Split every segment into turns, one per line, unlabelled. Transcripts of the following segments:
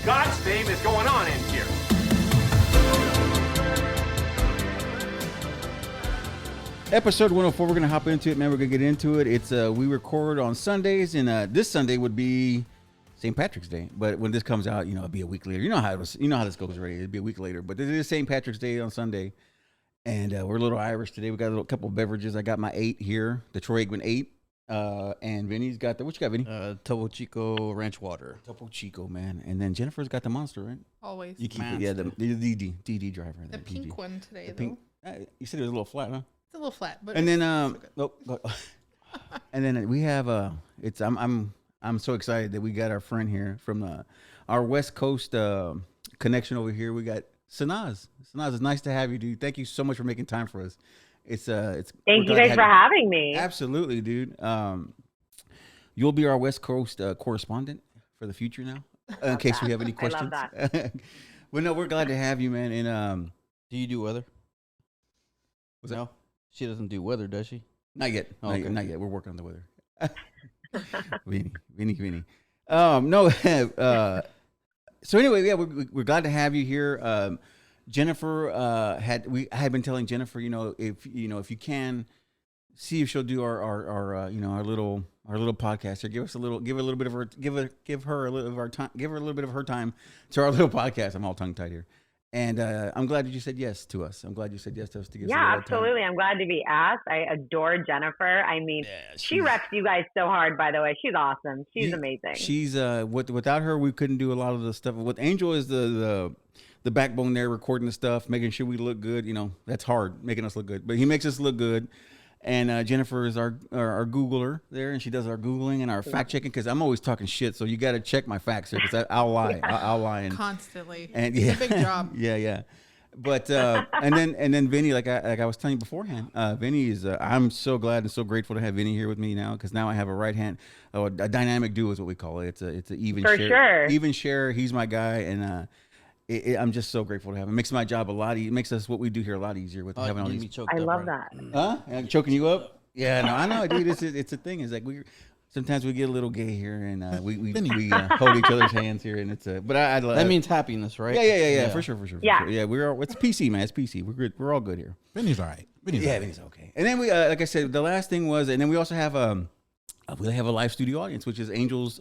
God's name is going on in here?
Episode 104, we're going to hop into it, man. We're going to get into it. It's we record on Sundays, and this Sunday would be St. Patrick's Day. But when this comes out, it'll be a week later. You know how this goes already. It'll be a week later. But it is St. Patrick's Day on Sunday, and we're a little Irish today. We got a couple of beverages. I got my 8 here, the Troy Aikman 8, and Vinny's got what you got, Vinny?
Topo Chico Ranch Water.
Topo Chico, man. And then Jennifer's got the Monster, right?
Always.
You keep it, yeah, the DD driver.
The pink one today,
the pink, you said it was a little flat, huh?
It's a little flat, but
and then and then we have I'm so excited that we got our friend here from our West Coast connection over here. We got Sanaz. Sanaz, it's nice to have you, dude. Thank you so much for making time for us.
Thank you guys for having me.
Absolutely, dude. You'll be our West Coast correspondent for the future now, in case we have any questions.
I love that.
Well, no, we're glad to have you, man. And
do you do weather?
Was that?
She doesn't do weather, does she?
Not yet.
Okay.
Not yet. We're working on the weather. Vinny. No. So anyway, yeah, we're glad to have you here. Jennifer I had been telling Jennifer, if you can see if she'll do our little podcast here. Give her a little bit of her time to our little podcast. I'm all tongue tied here. And I'm glad that you said yes to us. I'm glad you said yes to us to give us a little
absolutely.
time.
I'm glad to be asked. I adore Jennifer. I mean, she reps you guys so hard, by the way. She's awesome. She's amazing.
She's without her, we couldn't do a lot of the stuff. With Angel is the backbone there, recording the stuff, making sure we look good. That's hard, making us look good. But he makes us look good. And Jennifer is our Googler there, and she does our Googling and our fact checking, because I'm always talking shit. So you got to check my facts here, because I'll lie. I'll lie.
Constantly.
And
it's a big job.
Yeah. But and then Vinny, like I was telling you beforehand, Vinny is. I'm so glad and so grateful to have Vinny here with me now, because now I have a right hand, a dynamic duo is what we call it. It's an even
For
share.
sure.
Even share. He's my guy, and I'm just so grateful to have him. It makes my job a lot. It makes us what we do here a lot easier with having all these.
I love that.
Huh? I'm choking you up? Yeah, no, I know, dude. It's a thing. It's like sometimes we get a little gay here, and we hold each other's hands here, and it's but I love
that means happiness, right?
Yeah, for sure.
Yeah.
Yeah, it's PC, man. It's PC. We're good. We're all good here.
Vinny's all right.
Vinny's okay. And then we, like I said, the last thing was, and then we also have we have a live studio audience, which is Angel's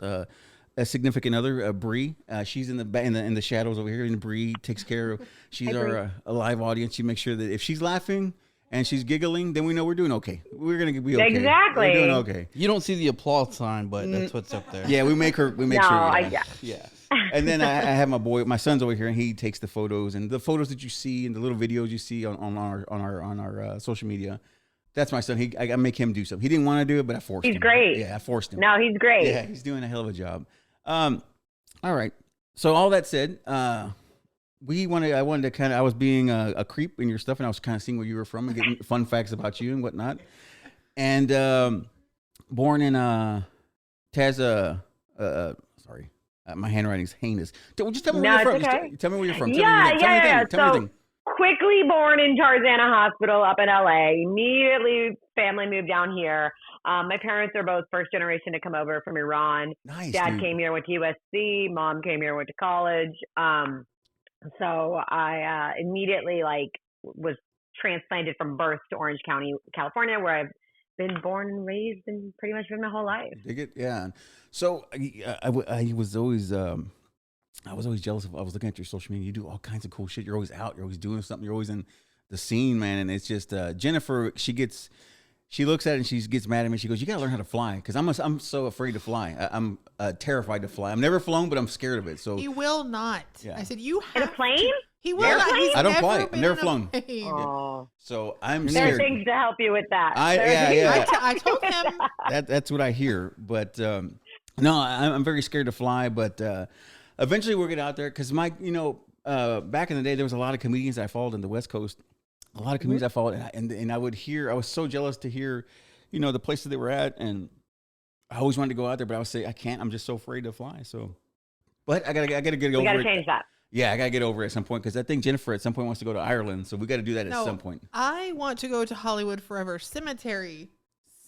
a significant other, Bree. She's in the shadows over here, and Bree takes care of. She's our a live audience. She makes sure that if she's laughing and she's giggling, then we know we're doing okay. We're gonna be okay.
Exactly.
We're doing okay.
You don't see the applause sign, but that's what's up there.
Yeah, we make sure.
Yeah.
And then I have my son's over here, and he takes the photos, and the photos that you see and the little videos you see on our social media. That's my son. I make him do something. He didn't want to do it, but I forced him.
He's great.
Yeah, I forced him.
No, he's great.
Yeah, he's doing a hell of a job. All right. So all that said, I was being a creep in your stuff, and I was kind of seeing where you were from and getting fun facts about you and whatnot. And born in sorry, my handwriting's heinous. Just tell me where you're from.
Okay.
Just tell me where you're from.
Yeah.
Tell me
quickly born in Tarzana Hospital up in LA. Immediately, family moved down here. My parents are both first generation to come over from Iran.
Nice.
Dad
dude.
came here, went to USC. Mom came here, went to college. So I immediately was transplanted from birth to Orange County, California, where I've been born and raised and pretty much been my whole life.
Dig it? Yeah. So I was always jealous of. I was looking at your social media. You do all kinds of cool shit. You're always out. You're always doing something. You're always in the scene, man. And it's just Jennifer. She looks at it and she gets mad at me. She goes, "You gotta learn how to fly," because I'm so afraid to fly. I'm terrified to fly. I've never flown, but I'm scared of it. So
he will not.
Yeah.
I said you have
in a plane.
He will not. He's
I don't
never
fly.
been
I've never
in a
flown.
plane.
Oh.
So I'm
There are
scared.
things to help you with that.
I told him.
That's what I hear. But no, I'm very scared to fly. But eventually we'll get out there, because back in the day there was a lot of comedians I followed in the West Coast. A lot of comedians I followed, and I would hear. I was so jealous to hear, the places they were at, and I always wanted to go out there, but I would say I can't. I'm just so afraid to fly. So, but I gotta get over it.
We gotta change that.
Yeah, I gotta get over it at some point, because I think Jennifer at some point wants to go to Ireland, so we got to do that at some point.
I want to go to Hollywood Forever Cemetery.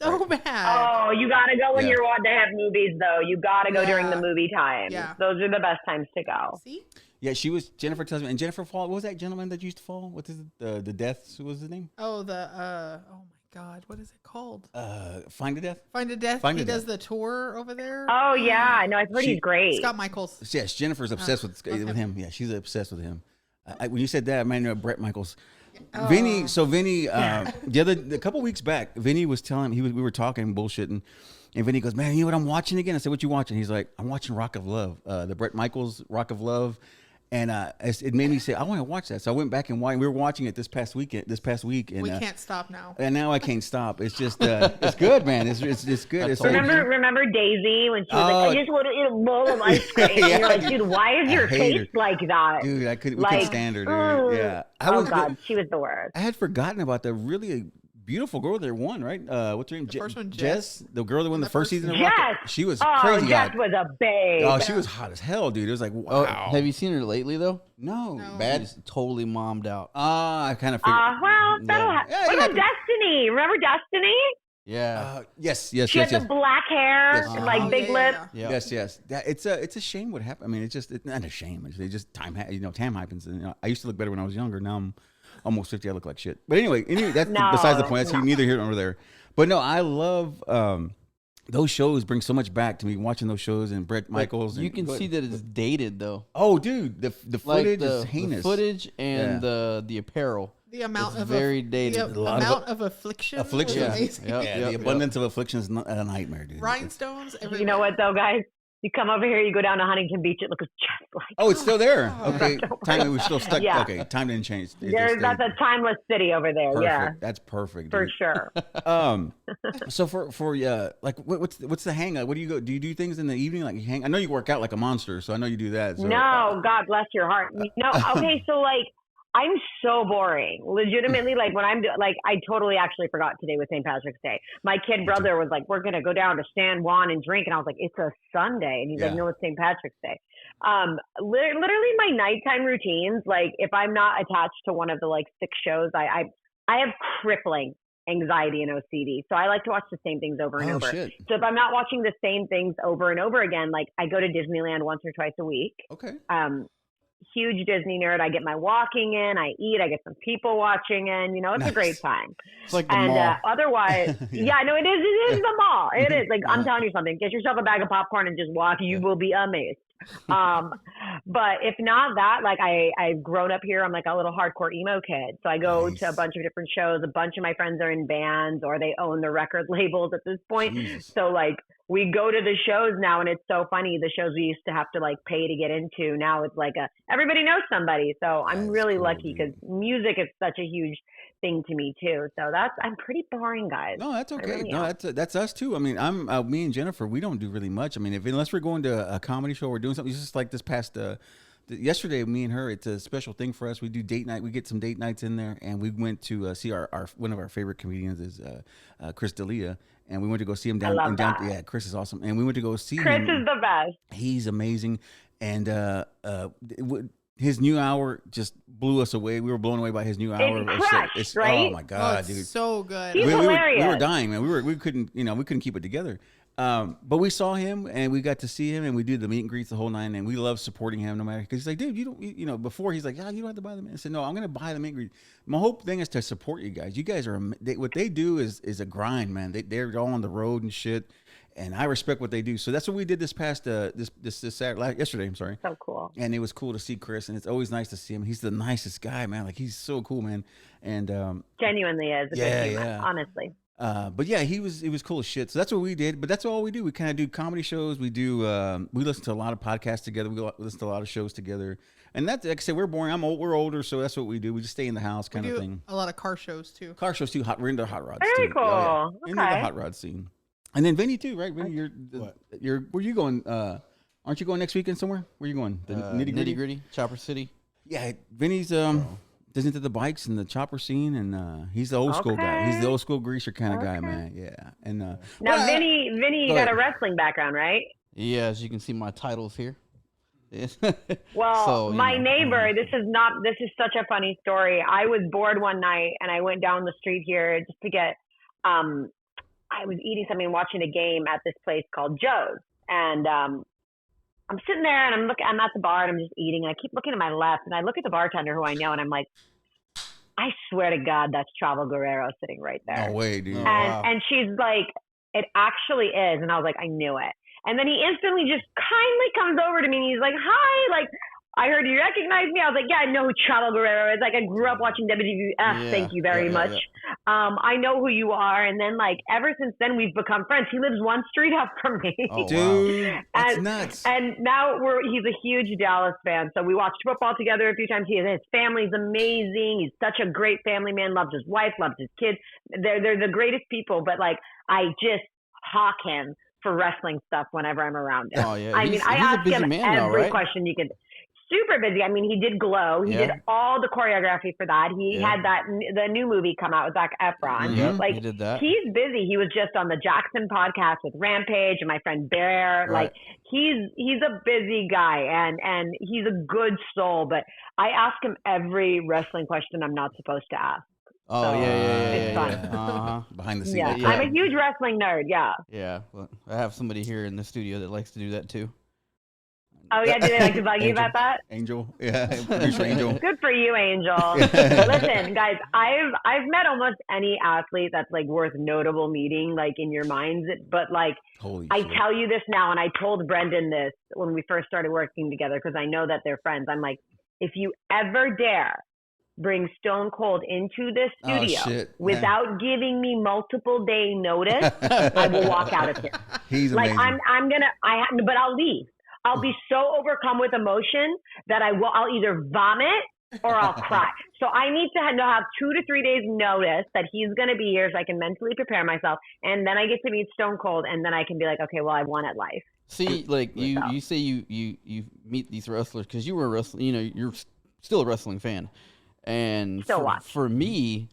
So bad.
Oh, you gotta go when
Yeah.
you're wanting to have movies, though. You gotta go during the
Yeah.
movie time.
Yeah.
Those are the best times to go.
See?
Yeah, she was Jennifer tells me, and Jennifer fall. What was that gentleman that used to fall? What is it? The deaths? What was his name?
Oh, oh my God. What is it called?
Find a Death.
Find a Death.
Find
he
a
does
Death.
the tour over there.
Oh yeah, I know. I heard he's great.
Scott Michaels.
Yes, Jennifer's obsessed with
okay.
him. Yeah, she's obsessed with him. When you said that, I reminded me of Brett Michaels.
Oh.
Vinny, a couple weeks back, Vinny was telling me, we were talking bullshitting, and Vinny goes, "Man, you know what I'm watching again?" I said, "What you watching?" He's like, "I'm watching Rock of Love, the Brett Michaels Rock of Love." And it made me say, I want to watch that. So I went back and we were watching it this past week. And
We can't stop now.
And now I can't stop. It's just, it's good, man. It's good. It's
Remember Daisy when she was like, I just want to eat a bowl of ice cream.
Yeah,
and you're like, dude, why is your face like that?
Dude, we couldn't stand her, dude. Yeah.
God, she was the worst.
I had forgotten about the really beautiful girl that won, right? What's her name?
The first one,
Jess, the girl that won the first season of
Jess.
Rocket. She was
Oh,
crazy
Jess
hot.
was a babe.
Oh, she was hot as hell, dude. It was like,
Oh,
wow.
have you seen her lately though?
No.
No.
Bad.
She's totally mommed out.
I kind of figured.
Well, that'll
Yeah.
happen.
Yeah,
What
yeah.
about Destiny? Remember Destiny?
Yeah.
Yes.
She had the black hair,
Yes.
and, like big lips.
Yeah.
Yes. It's a shame what happened. I mean, it's not a shame. It's just time happens. And, I used to look better when I was younger. Now I'm almost 50. I look like shit. But anyway, that's
No,
besides the point. That's
no.
neither here nor there. But no, I love those shows. Bring so much back to me watching those shows and Brett Michaels.
You
and,
can
go
see
ahead.
that it's dated though.
Oh, dude, the
Like
footage
the
is heinous.
The footage and
Yeah.
the apparel.
The amount
It's
of
very dated.
The
A lot of
amount of affliction. was
affliction.
Yeah.
amazing.
Yep,
Yeah,
yep,
the abundance of affliction is not a nightmare, dude.
Rhinestones. Everywhere.
You know what, though, guys? You come over here, you go down to Huntington Beach, it looks just like.
Oh, it's still there.
Oh.
Okay, time we're still stuck.
Yeah.
Okay, time didn't change. It
That's
just stayed.
a timeless city over there.
Perfect.
Yeah,
That's perfect.
for
dude.
sure.
So for like what's the hang up? What do you go? Do you do things in the evening like you hang? I know you work out like a monster, so I know you do that. So,
No, God bless your heart. No, okay, so like I'm so boring. Legitimately, like when I totally actually forgot today was St. Patrick's Day. My kid brother was like, "We're gonna go down to San Juan and drink," and I was like, "It's a Sunday," and he's like,
Yeah.
"No, it's St. Patrick's Day." Literally my nighttime routines, like if I'm not attached to one of the like 6 shows, I have crippling anxiety and OCD, so I like to watch the same things over and
Oh
over.
shit.
So if I'm not watching the same things over and over again, like I go to Disneyland once or twice a week.
Okay.
Huge Disney nerd. I get my walking in, I eat, I get some people watching in, it's
Nice.
a great time.
It's like the
And
mall.
Otherwise,
Yeah.
no, it is the mall. It is like, I'm telling you something, get yourself a bag of popcorn and just walk. You will be amazed. But if not that, like I've grown up here. I'm like a little hardcore emo kid. So I go
Nice.
to a bunch of different shows. A bunch of my friends are in bands or they own the record labels at this point.
Jesus.
So like we go to the shows now and it's so funny. The shows we used to have to like pay to get into. Now it's like everybody knows somebody. So I'm
That's
really
cool,
lucky because music is such a huge thing to me too. So I'm pretty boring, guys.
No, that's okay.
really
No,
am.
that's us too. I mean, me and Jennifer. We don't do really much. I mean, unless we're going to a comedy show or doing something. It's just like this past yesterday. Me and her. It's a special thing for us. We do date night. We get some date nights in there, and we went to see our one of our favorite comedians is Chris D'Elia, and we went to go see him down.
love that.
Yeah, Chris is awesome, and we went to go see
Chris
him.
is the best.
He's amazing, and his new hour just blew us away. We were blown away by his new hour.
It crushed, right?
Oh my
Oh,
god,
it's
dude!
so good.
He's
we were
hilarious.
dying, man. We couldn't keep it together. But we saw him and we got to see him and we did the meet and greets the whole 9 and we love supporting him no matter because he's like, dude, before he's like, yeah, you don't have to buy them. I said, no, I'm gonna buy the meet and greet. My whole thing is to support you guys. You guys are what they do is a grind, man. They're all on the road and shit. And I respect what they do. So that's what we did this past this Saturday, yesterday. I'm sorry.
So cool.
And it was cool to see Chris, and it's always nice to see him. He's the nicest guy, man. Like he's so cool, man. And
Genuinely is. A
Yeah,
good human,
yeah.
honestly.
but yeah, it was cool as shit. So that's what we did. But that's all we do. We kind of do comedy shows. We do. We listen to a lot of podcasts together. We listen to a lot of shows together. And that's like I said, we're boring. We're older, so that's what we do. We just stay in the house,
We
kind of
do
thing.
a lot of car shows too.
Car shows too. We're into hot rods
Very
too.
cool.
Yeah. Into the
Okay.
hot rod scene. And then Vinny too, right? Vinny, where you going? Aren't you going next weekend somewhere? Where you going? The nitty gritty.
Chopper City.
Yeah, Vinny's is into the bikes and the chopper scene, and he's the old school guy. He's the old school greaser kind of guy, man. Yeah, and
Now, Vinny, you
go
got
ahead.
a wrestling background, right?
Yeah, as you can see, my titles here.
Well,
So, you
my
know,
neighbor, this is such a funny story. I was bored one night and I went down the street here just to get, I was eating something, watching a game at this place called Joe's, and I'm sitting there and I'm at the bar and I'm just eating, and I keep looking to my left, and I look at the bartender who I know, and I'm like, I swear to God, that's Chavo Guerrero sitting right there.
No way, dude.
And she's like, it actually is. And I was like, I knew it. And then he instantly just kindly comes over to me and he's like, hi, like, I heard you recognize me. I was like, yeah, I know who Chavo Guerrero is. Like, I grew up watching WWF. Thank you very much. Yeah. I know who you are. And then, like, ever since then, we've become friends. He lives one street up from me.
Oh, dude, that's nuts.
And now he's a huge Dallas fan. So we watched football together a few times. His family's amazing. He's such a great family man. Loves his wife, loves his kids. They're the greatest people. But, like, I just hawk him for wrestling stuff whenever I'm around him.
Oh, yeah.
I mean, I ask him every
now,
question you could. Super busy. I mean, he did Glow. He did all the choreography for that. He had the new movie come out with Zac Efron.
Yeah,
like,
he did that.
He's busy. He was just on the Jackson podcast with Rampage and my friend Bear.
Right.
Like, he's a busy guy and he's a good soul. But I ask him every wrestling question I'm not supposed to ask.
Oh,
so,
it's
fun.
Uh-huh.
Behind the scenes.
Yeah. I'm a huge wrestling nerd. Yeah.
Yeah. Well, I have somebody here in the studio that likes to do that too.
Oh, yeah, do they like to bug you about that?
Angel, yeah, producer Angel.
Good for you, Angel. Listen, guys, I've met almost any athlete that's, like, worth notable meeting, like, in your minds. But, like, I tell you this now, and I told Brendan this when we first started working together because I know that they're friends. I'm like, if you ever dare bring Stone Cold into this studio without giving me multiple day notice, I will walk out of here.
He's
like,
amazing.
but I'll leave. I'll be so overcome with emotion that I'll either vomit or I'll cry. So I need to have 2 to 3 days notice that he's going to be here so I can mentally prepare myself. And then I get to meet Stone Cold and then I can be like, okay, well, I won at life.
See, like you say you meet these wrestlers because you were a wrestler, you're still a wrestling fan. And for me,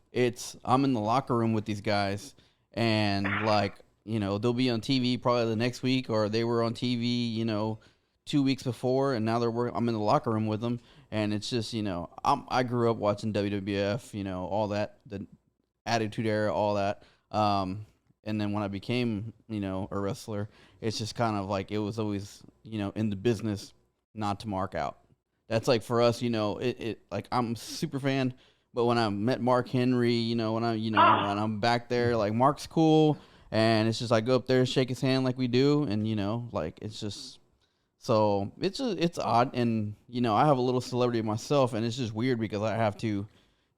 I'm in the locker room with these guys and like, they'll be on TV probably the next week or they were on TV, 2 weeks before, and now I'm in the locker room with them, and it's just, I grew up watching WWF, all that, the Attitude Era, all that, and then when I became, a wrestler, it's just kind of like it was always, in the business not to mark out. That's like for us, like I'm a super fan, but when I met Mark Henry, when I'm back there, like Mark's cool, and it's just I go up there, shake his hand like we do, and like it's just. So it's odd, and I have a little celebrity myself, and it's just weird because I have to,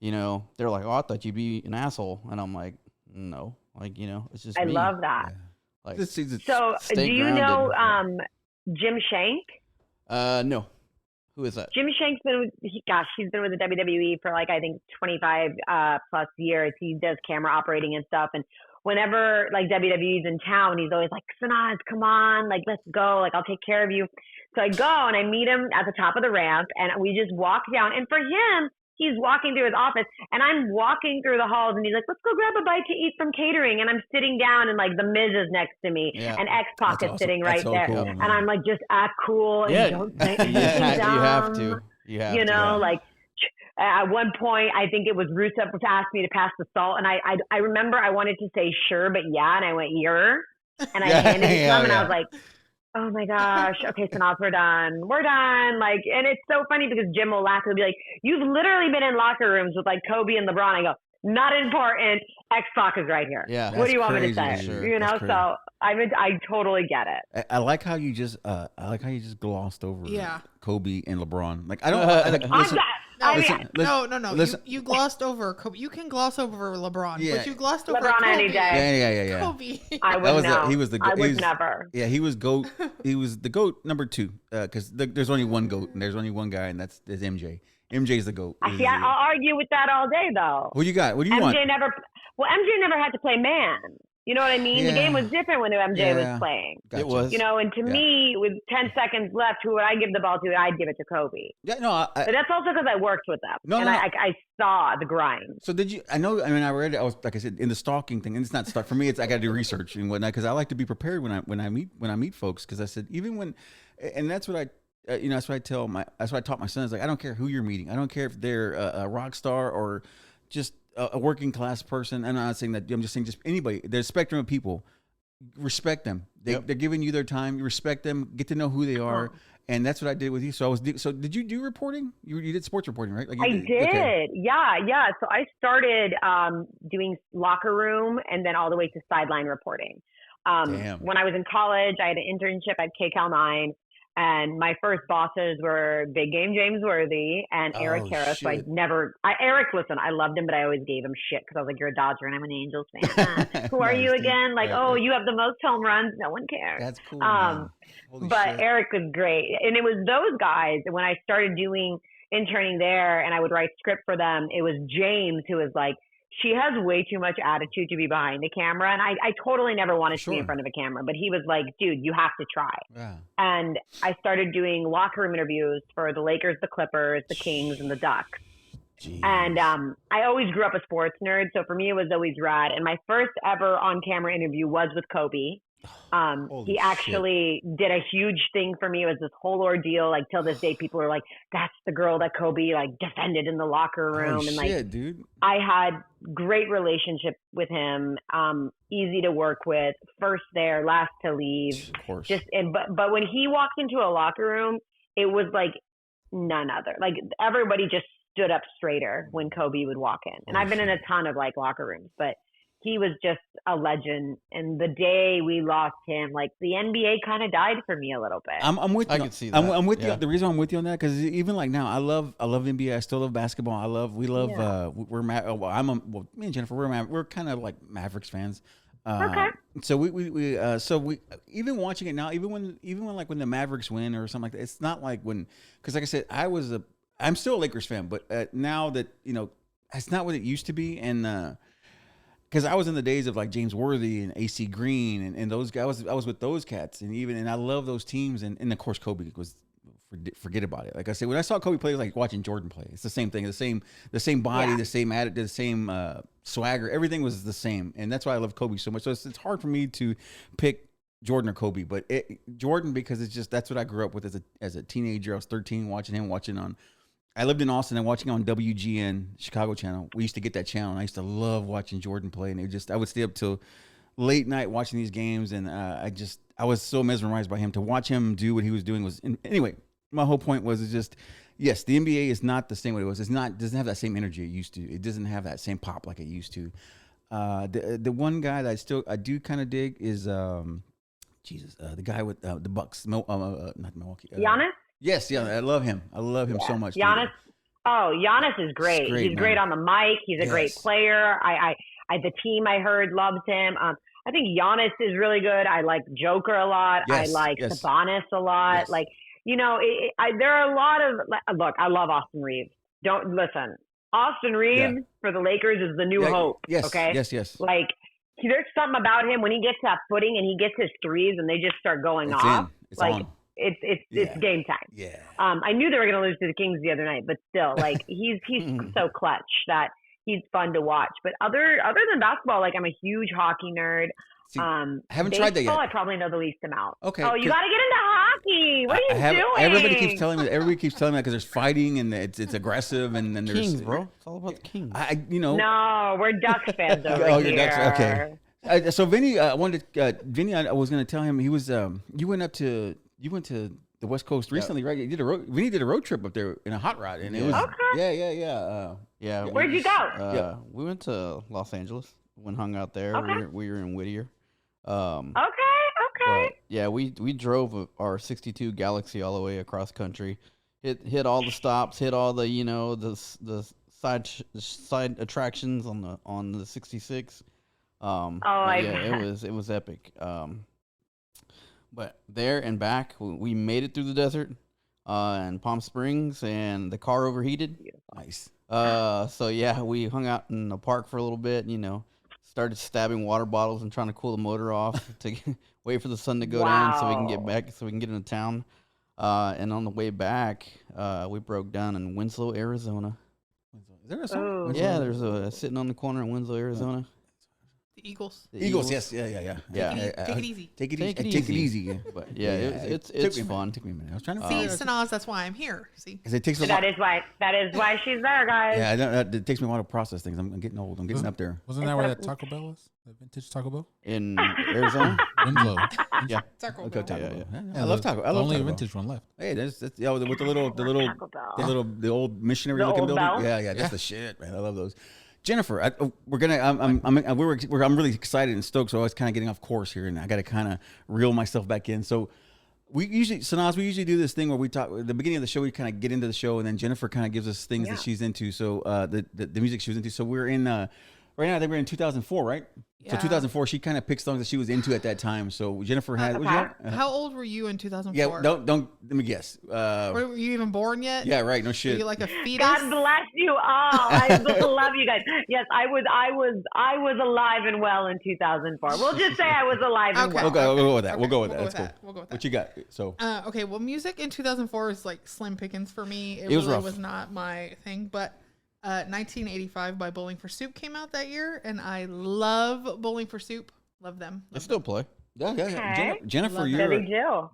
they're like, oh, I thought you'd be an asshole, and I'm like, no, like it's just.
I
me.
love that.
Yeah. Like,
so do you know Jim Shank?
No, who is that?
Jim Shank's he's been with the WWE for like I think 25 plus years. He does camera operating and stuff, and whenever like WWE's in town, he's always like, Sanaz, come on, like, let's go. Like, I'll take care of you. So I go and I meet him at the top of the ramp and we just walk down. And for him, he's walking through his office and I'm walking through the halls and he's like, let's go grab a bite to eat from catering. And I'm sitting down and like the Miz is next to me and X-Pac is sitting right there. Cool, and I'm like, just act cool and don't say anything down.
You have to.
Like, at one point, I think it was Rusev asked me to pass the salt, and I remember I wanted to say sure, but yeah, and I went you're, and I handed it to him, and I was like, oh my gosh, okay, Sanaz, we're done, like, and it's so funny because Jim will laugh and be like, you've literally been in locker rooms with like Kobe and LeBron. I go, not important. X-Pac is right here.
Yeah,
what do you want me to say?
Sure.
So I totally get it.
I like how you just glossed over Kobe and LeBron. Like I don't.
No. Listen. You glossed over Kobe. You can gloss over LeBron, but you glossed over
LeBron
Kobe.
any day.
Yeah.
Kobe.
I would know.
He was the GOAT.
I would never.
Yeah, he was GOAT. He was the GOAT number 2 because there's only one GOAT and there's only one guy and that's MJ. MJ's the GOAT.
See, I'll argue with that all day though.
What you got? What do you want?
MJ never had to play man. You know what I mean? The game was different when MJ was playing.
Gotcha.
It was.
And to me, with 10 seconds left, who would I give the ball to? I'd give it to Kobe.
Yeah, no.
But that's also because I worked with them. I saw the grind.
So did you? I read it. I was, like I said, in the stalking thing, and it's not stalk for me. It's I got to do research and whatnot because I like to be prepared when I meet folks. Because I said even when, and that's what I. That's what I taught my sons. Like, I don't care who you're meeting. I don't care if they're a rock star or just a working class person. I'm not saying that. I'm just saying just anybody. There's a spectrum of people. Respect them. They're giving you their time. You respect them. Get to know who they are. And that's what I did with you. So did you do reporting? You did sports reporting, right? Like
I did. Okay. Yeah. So I started doing locker room and then all the way to sideline reporting. When I was in college, I had an internship at KCAL9, and my first bosses were Big Game James Worthy and Eric Harris. So Eric, listen, I loved him, but I always gave him shit because I was like, you're a Dodger and I'm an Angels fan. Who are you again? Like, you have the most home runs. No one cares.
That's cool.
But shit. Eric was great. And it was those guys. When I started interning there and I would write script for them, it was James who was like, she has way too much attitude to be behind the camera. And I totally never wanted to be in front of a camera, but he was like, dude, you have to try. Yeah. And I started doing locker room interviews for the Lakers, the Clippers, the Kings, and the Ducks. Jeez. And I always grew up a sports nerd. So for me, it was always rad. And my first ever on-camera interview was with Kobe. He actually did a huge thing for me. It was this whole ordeal. Like till this day, people are like, "That's the girl that Kobe like defended in the locker room." And like,
dude.
I had great relationship with him. Easy to work with. First there, last to leave.
Of course.
But when he walked into a locker room, it was like none other. Like everybody just stood up straighter when Kobe would walk in. And I've been in a ton of like locker rooms, but he was just a legend. And the day we lost him, like the NBA kind of died for me a little bit.
I'm with you.
I can see that.
I'm with you. The reason I'm with you on that, because even like now, I love NBA. I still love basketball. Me and Jennifer, we're kind of like Mavericks fans.
Okay.
So we even watching it now, even when like when the Mavericks win or something like that, it's not like because like I said, I'm still a Lakers fan, but now that, it's not what it used to be. And, because I was in the days of like James Worthy and AC Green and those guys. I was with those cats, and I love those teams. And of course Kobe was, forget about it. Like I said, when I saw Kobe play, it was like watching Jordan play. It's the same thing, the same body, the same attitude, the same swagger. Everything was the same, and that's why I love Kobe so much. So it's hard for me to pick Jordan or Kobe, but Jordan, because it's just that's what I grew up with as a teenager. I was 13 watching him, I lived in Austin and watching on WGN Chicago channel. We used to get that channel, and I used to love watching Jordan play. And I would stay up till late night watching these games, and I was so mesmerized by him. To watch him do what he was doing anyway. My whole point was yes, the NBA is not the same way it was. Doesn't have that same energy it used to. It doesn't have that same pop like it used to. The one guy that I do kind of dig is the guy with the Bucks, not Milwaukee.
Giannis.
Yes, I love him. I love him so much.
Giannis. Giannis is great. He's great on the mic. He's a great player. The team I heard loves him. I think Giannis is really good. I like Joker a lot. I like Sabonis a lot.
Yes.
Like, there are a lot of look. I love Austin Reeves. Don't listen. Austin Reeves for the Lakers is the new hope.
Yes.
Okay.
Yes.
Like there's something about him when he gets that footing and he gets his threes and they just start going off.
It's on.
It's game time.
Yeah.
I knew they were going to lose to the Kings the other night, but still, like he's so clutch that he's fun to watch. But other than basketball, like I'm a huge hockey nerd.
See, I haven't tried that yet.
I probably know the least amount.
Okay.
Oh, you got to get into hockey. What are you doing?
Everybody keeps telling me that because there's fighting and it's aggressive and then there's
Kings, bro. It's all about the Kings.
No, we're Ducks fans over here.
You're Ducks. Okay. So Vinnie, I was going to tell him he was. You went to the West Coast recently, right? Vinnie did a road trip up there in a hot rod, and it was
yeah.
Where'd you go?
We went to Los Angeles. Went hung out there.
Okay.
We were in Whittier.
Okay.
Yeah, we drove our 62 Galaxy all the way across country. Hit all the stops. Hit all the the side attractions on the 66. It was epic. But there and back, we made it through the desert in Palm Springs, and the car overheated.
Nice.
So yeah, we hung out in the park for a little bit. Started stabbing water bottles and trying to cool the motor off to wait for the sun to go down so we can get back, so we can get into town. And on the way back, we broke down in Winslow, Arizona.
Is there a song?
Yeah, there's a sitting on the corner in Winslow, Arizona.
The Eagles.
Eagles, yes, yeah.
Take it easy.
Take it easy. Yeah.
But it's fun.
Took me a minute. I was trying to
see Sanaz. That's why I'm here. See,
because it takes a
That is why she's there, guys.
Yeah, it takes me a while to process things. I'm getting old. I'm getting up there.
Wasn't that where that Taco Bell was? That vintage Taco Bell
in Arizona.
Winslow.
Yeah,
Taco
Okay,
Bell.
Taco Bell.
Yeah,
I love Taco. I love
only
Taco
a vintage one left.
Hey, that's with the old missionary
The
looking
old
building.
bell?
Yeah, that's the shit, man. I love those. Jennifer, I'm really excited and stoked. So I was kind of getting off course here, and I got to kind of reel myself back in. So Sanaz, we usually do this thing where we talk at the beginning of the show. We kind of get into the show, and then Jennifer kind of gives us things that she's into. So the music she was into. So we're in right now. I think we're in 2004, right?
Yeah.
So 2004, she kind of picked songs that she was into at that time. So Jennifer had.
How old were you in 2004?
Yeah, don't let me guess.
Were you even born yet?
Yeah, right. No shit.
Were you like a fetus?
God bless you all. I love you guys. Yes, I was alive and well in 2004. We'll just say I was alive and well.
Okay, we'll go with that. We'll go with that.
We'll
That's cool.
We'll go with that.
What you got? So.
Okay, well, music in 2004 is like slim pickings for me. It
was
really
rough.
was not my thing, but 1985 by Bowling for Soup came out that year, and I love Bowling for Soup. Love them.
they still play.
Yeah.
Okay.
Jennifer,
Love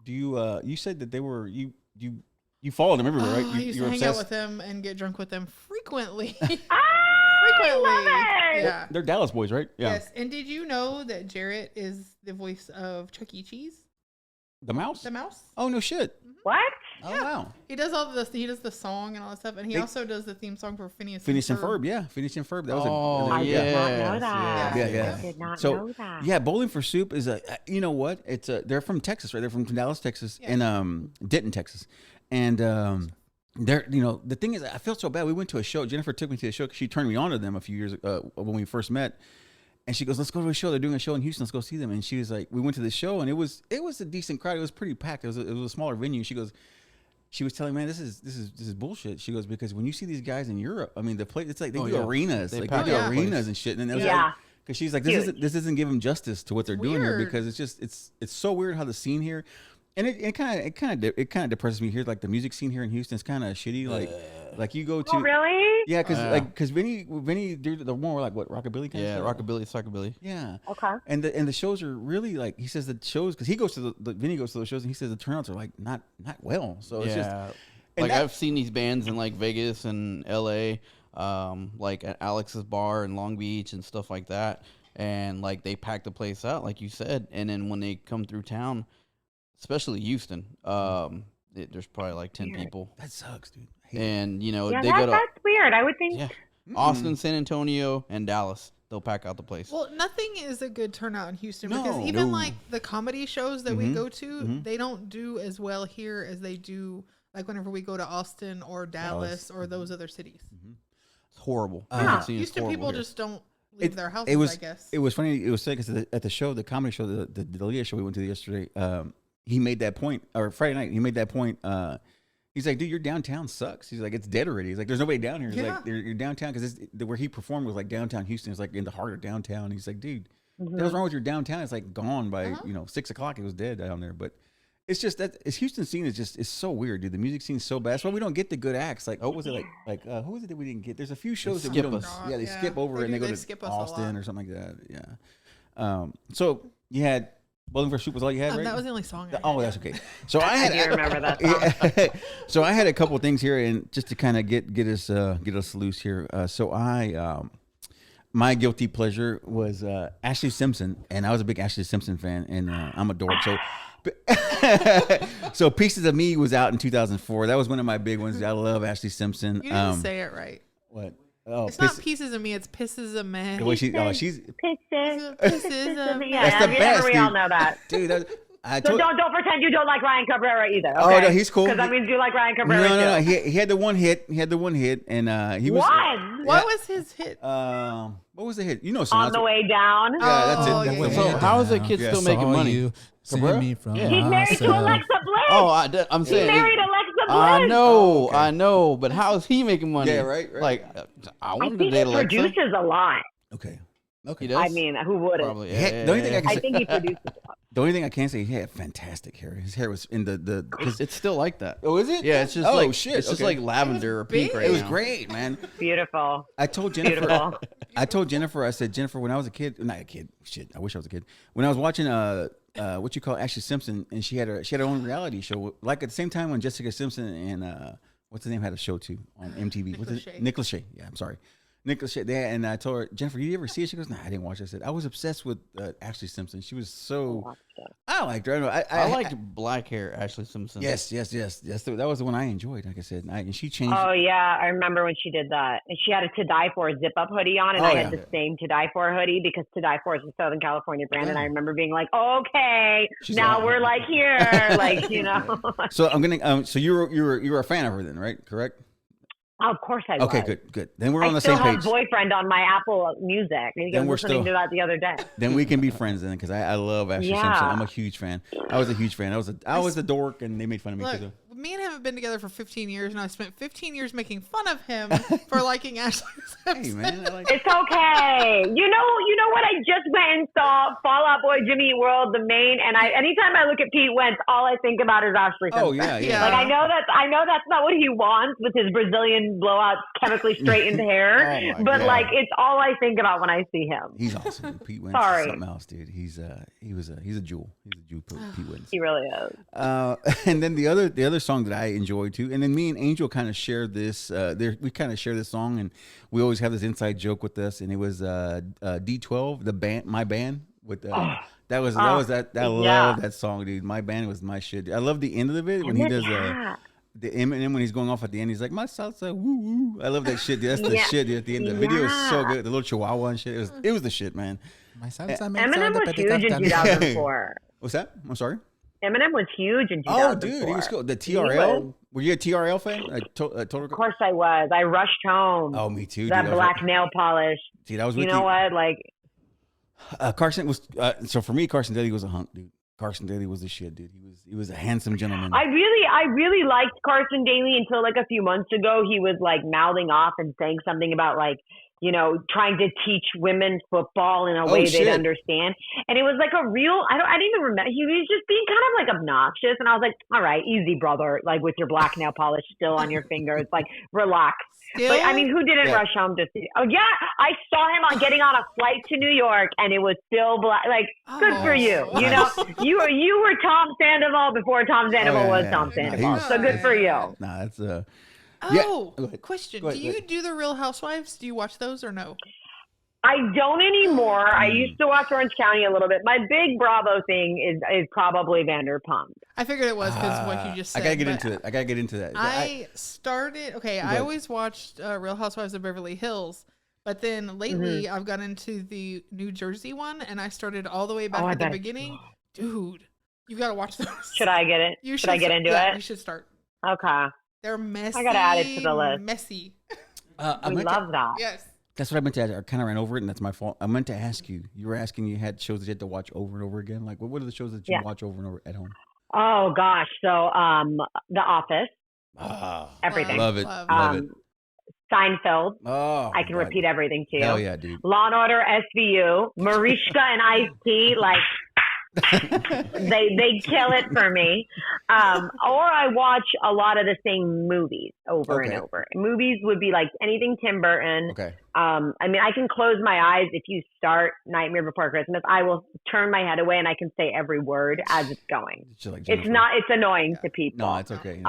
do.
you said that they were you followed them everywhere, right?
I used
you
to
were
hang
obsessed.
out with them and get drunk with them frequently.
I love it.
Yeah.
They're Dallas boys, right? Yeah.
Yes. And did you know that Jarrett is the voice of Chuck E. Cheese?
The mouse.
The mouse?
Oh no shit.
What?
Oh wow.
He does all this. He does the song and all that stuff, and he also does the theme song for Phineas
and Ferb. Yeah, Phineas and Ferb. That was
I
yeah.
did not know that.
Yeah.
I did not
So
know that.
yeah, Bowling for Soup is you know what? It's they're from Texas, right? They're from Dallas, Texas, and Denton, Texas, and they're the thing is, I feel so bad. We went to a show. Jennifer took me to a show because she turned me on to them a few years when we first met. And she goes, let's go to a show. They're doing a show in Houston. Let's go see them. And she was like, we went to the show, and it was a decent crowd. It was pretty packed. It was a smaller venue. She was telling me, man, this is bullshit. She goes, because when you see these guys in Europe, I mean, the place, it's like they do arenas, they do arenas and shit. And it was like, because she's like, this isn't giving justice to what they're doing here, because it's so weird how the scene here. And it kind of depresses me here. Like the music scene here in Houston is kind of shitty. Like you go to.
Oh really?
Yeah, because Vinnie did the more like what rockabilly kind of stuff.
Rockabilly, psychobilly.
Yeah.
Okay.
And the shows are really like, he says the shows, because he goes to Vinnie goes to those shows, and he says the turnouts are like not well. So it's just
like I've seen these bands in like Vegas and L.A. Like at Alex's Bar in Long Beach and stuff like that, and like they pack the place out, like you said, and then when they come through town. Especially Houston, there's probably like 10 people.
That sucks, dude.
And they go to
that's weird. I would think
Austin, San Antonio, and Dallas. They'll pack out the place.
Well, nothing is a good turnout in Houston because even like the comedy shows that we go to, they don't do as well here as they do like whenever we go to Austin or Dallas or those other cities.
It's horrible.
Houston people just don't leave their houses. I guess
it was funny. It was funny because at the show, the comedy show, the Leah show we went to yesterday. He made that point, or Friday night, he made that point. He's like, dude, your downtown sucks. He's like, it's dead already. He's like, there's nobody down here. He's like, you're downtown, because where he performed was like downtown Houston. It's like in the heart of downtown. He's like, dude, what's wrong with your downtown? It's like gone by 6 o'clock. It was dead down there. But it's just that Houston scene is so weird, dude. The music scene's so bad. That's why we don't get the good acts. Like, who was it who was it that we didn't get? There's a few shows that we don't. They skip over and they go to Austin or something like that. Yeah. So you had. Bowling for Soup was all you had, right?
That was the only song.
That's okay. So I had.
I do remember that song.
So I had a couple of things here, and just to kind of get us loose here. So my guilty pleasure was Ashley Simpson, and I was a big Ashley Simpson fan, and I'm a dork. So Pieces of Me was out in 2004. That was one of my big ones. I love Ashley Simpson.
You didn't say it right.
What? Oh,
it's not Pieces of Me. It's Pisses of Me.
The way she's
Pisses of Me.
That's the best.
We all know that,
dude.
So don't pretend you don't like Ryan Cabrera either. Okay?
Oh no, he's cool.
Because that means you like Ryan Cabrera.
No. He had the one hit. And he was.
What was his hit?
What was the hit? You know,
On the Way Down.
Yeah, that's it.
So how is the kid still making money?
Me from
He's married to Alexa Bliss.
Oh, I'm saying.
He's married Alexa Bliss.
I know, but how is he making money?
Yeah, right.
Like, I
I
wanted
think
to date
he
Alexa.
produces a lot.
Okay.
He does?
I mean, who wouldn't?
Probably.
The only thing I can
I
say,
think he produces a lot.
The only thing I can say, he had fantastic hair. His hair was in the.
It's still like that.
Oh, is it?
Yeah, it's just
oh,
like
shit.
It's just like lavender or pink right
It was
now.
great, man.
Beautiful.
I told Jennifer.
Beautiful.
I said, Jennifer, when I was a kid, not a kid. Shit, I wish I was a kid. When I was watching what you call Ashley Simpson, and she had her own reality show, like at the same time when Jessica Simpson and what's his name had a show too on MTV. Nick Lachey. Yeah, I'm sorry. Nick Lachey. And I told her, Jennifer, you ever see it? She goes, nah, I didn't watch it. I said, I was obsessed with Ashley Simpson. She was so. I liked her.
I liked black hair, Ashley Simpson.
Yes. That was the one I enjoyed. Like I said, and she changed.
Oh yeah, I remember when she did that. And she had a To Die For zip up hoodie on, and I had the same To Die For hoodie because To Die For is a Southern California brand, and I remember being like, okay, now we're like here, like you know.
So I'm gonna. So you were a fan of her then, right? Correct.
Oh, of course I was.
Okay, good. Then we're on the
I still
same page.
have Boyfriend on my Apple Music. I was listening to that the other day.
Then we can be friends then, because I love Ashley Simpson. I'm a huge fan. I was a huge fan. I was a dork, and they made fun of me.
Look, me and him have been together for 15 years, and I spent 15 years making fun of him for liking Ashley Simpson.
Hey, man,
it's okay. You know what? I just went and saw Fall Out Boy, Jimmy Eat World, the main, and anytime I look at Pete Wentz, all I think about is Ashley Simpson.
Oh yeah.
Like I know that's not what he wants with his Brazilian blowout, chemically straightened hair, but God. Like it's all I think about when I see him.
He's awesome. Pete Wentz is something else, dude. He's a jewel. He's a jewel. Pete Wentz.
He really is.
And then the other song that I enjoyed too, and then me and Angel kind of shared this. We kind of share this song, and we always have this inside joke with us. And it was D12, the band, my band. With I love that song, dude. My band was my shit. I love the end of it when he does the Eminem when he's going off at the end. He's like, my salsa, woo woo. I love that shit. Dude. That's the shit, dude. At the end, the video is so good. The little chihuahua and shit. It was the shit, man.
My salsa.
Eminem was huge in 2004.
What's that? I'm sorry.
Eminem was huge in 2004.
Oh, dude, he was cool. The TRL. Were you a TRL fan?
Of course I was. I rushed home.
Oh, me too.
That
dude.
black nail polish.
See, that was
you know what? Like,
Carson was. So for me, Carson Daly was a hunk, dude. Carson Daly was the shit, dude. He was a handsome gentleman.
I really liked Carson Daly until like a few months ago. He was like mouthing off and saying something about like, you know, trying to teach women football in a way they'd understand. And it was like a real, I didn't even remember. He was just being kind of like obnoxious. And I was like, all right, easy, brother. Like with your black nail polish still on your finger. It's like, relax. But I mean, who didn't rush home to see? Oh yeah, I saw him on getting on a flight to New York, and it was still black. Like, good for you. You know, you were Tom Sandoval before Tom Sandoval was Tom Sandoval. So good for you.
Nah, that's
question. Do you do the Real Housewives? Do you watch those or no?
I don't anymore. I used to watch Orange County a little bit. My big Bravo thing is probably Vanderpump.
I figured it was because what you just said.
I gotta get into that.
I started. Okay, I always watched Real Housewives of Beverly Hills, but then lately I've got into the New Jersey one, and I started all the way back at the beginning. Dude, you gotta watch those.
Should I get it? Should I get into it?
You should start.
Okay.
They're messy.
I gotta add it to the list.
Messy.
We love that.
Yes.
That's what I meant to ask. I kind of ran over it, and that's my fault. I meant to ask you. You were asking you had shows that you had to watch over and over again. Like, what are the shows that you watch over and over at home?
Oh, gosh. So, The Office. Everything.
Love it. Love it.
Seinfeld.
Oh,
I can repeat everything to you.
Hell yeah, dude.
Law and Order SVU. Mariska and Ice-T. Like, they kill it for me. Or I watch a lot of the same movies over and over. Movies would be like anything Tim Burton.
Okay.
I mean, I can close my eyes. If you start Nightmare Before Christmas, I will turn my head away and I can say every word as it's going. It's annoying to people.
No, it's okay.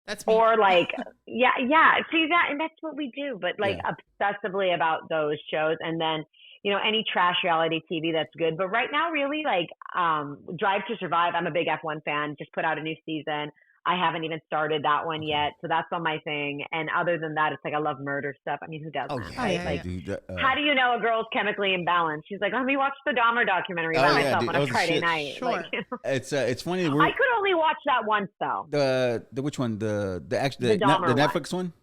That's me.
Or like, yeah. See that, and that's what we do. But like obsessively about those shows, and then any trash reality TV that's good. But right now, really, like Drive to Survive. I'm a big F1 fan. Just put out a new season. I haven't even started that one yet, so that's on my thing. And other than that, it's like I love murder stuff. I mean, who doesn't? Right? Dude, how do you know a girl's chemically imbalanced? She's like, let me watch the Dahmer documentary by myself on a Friday night.
Sure.
Like,
it's funny.
I could only watch that once though.
The which one? The Netflix one?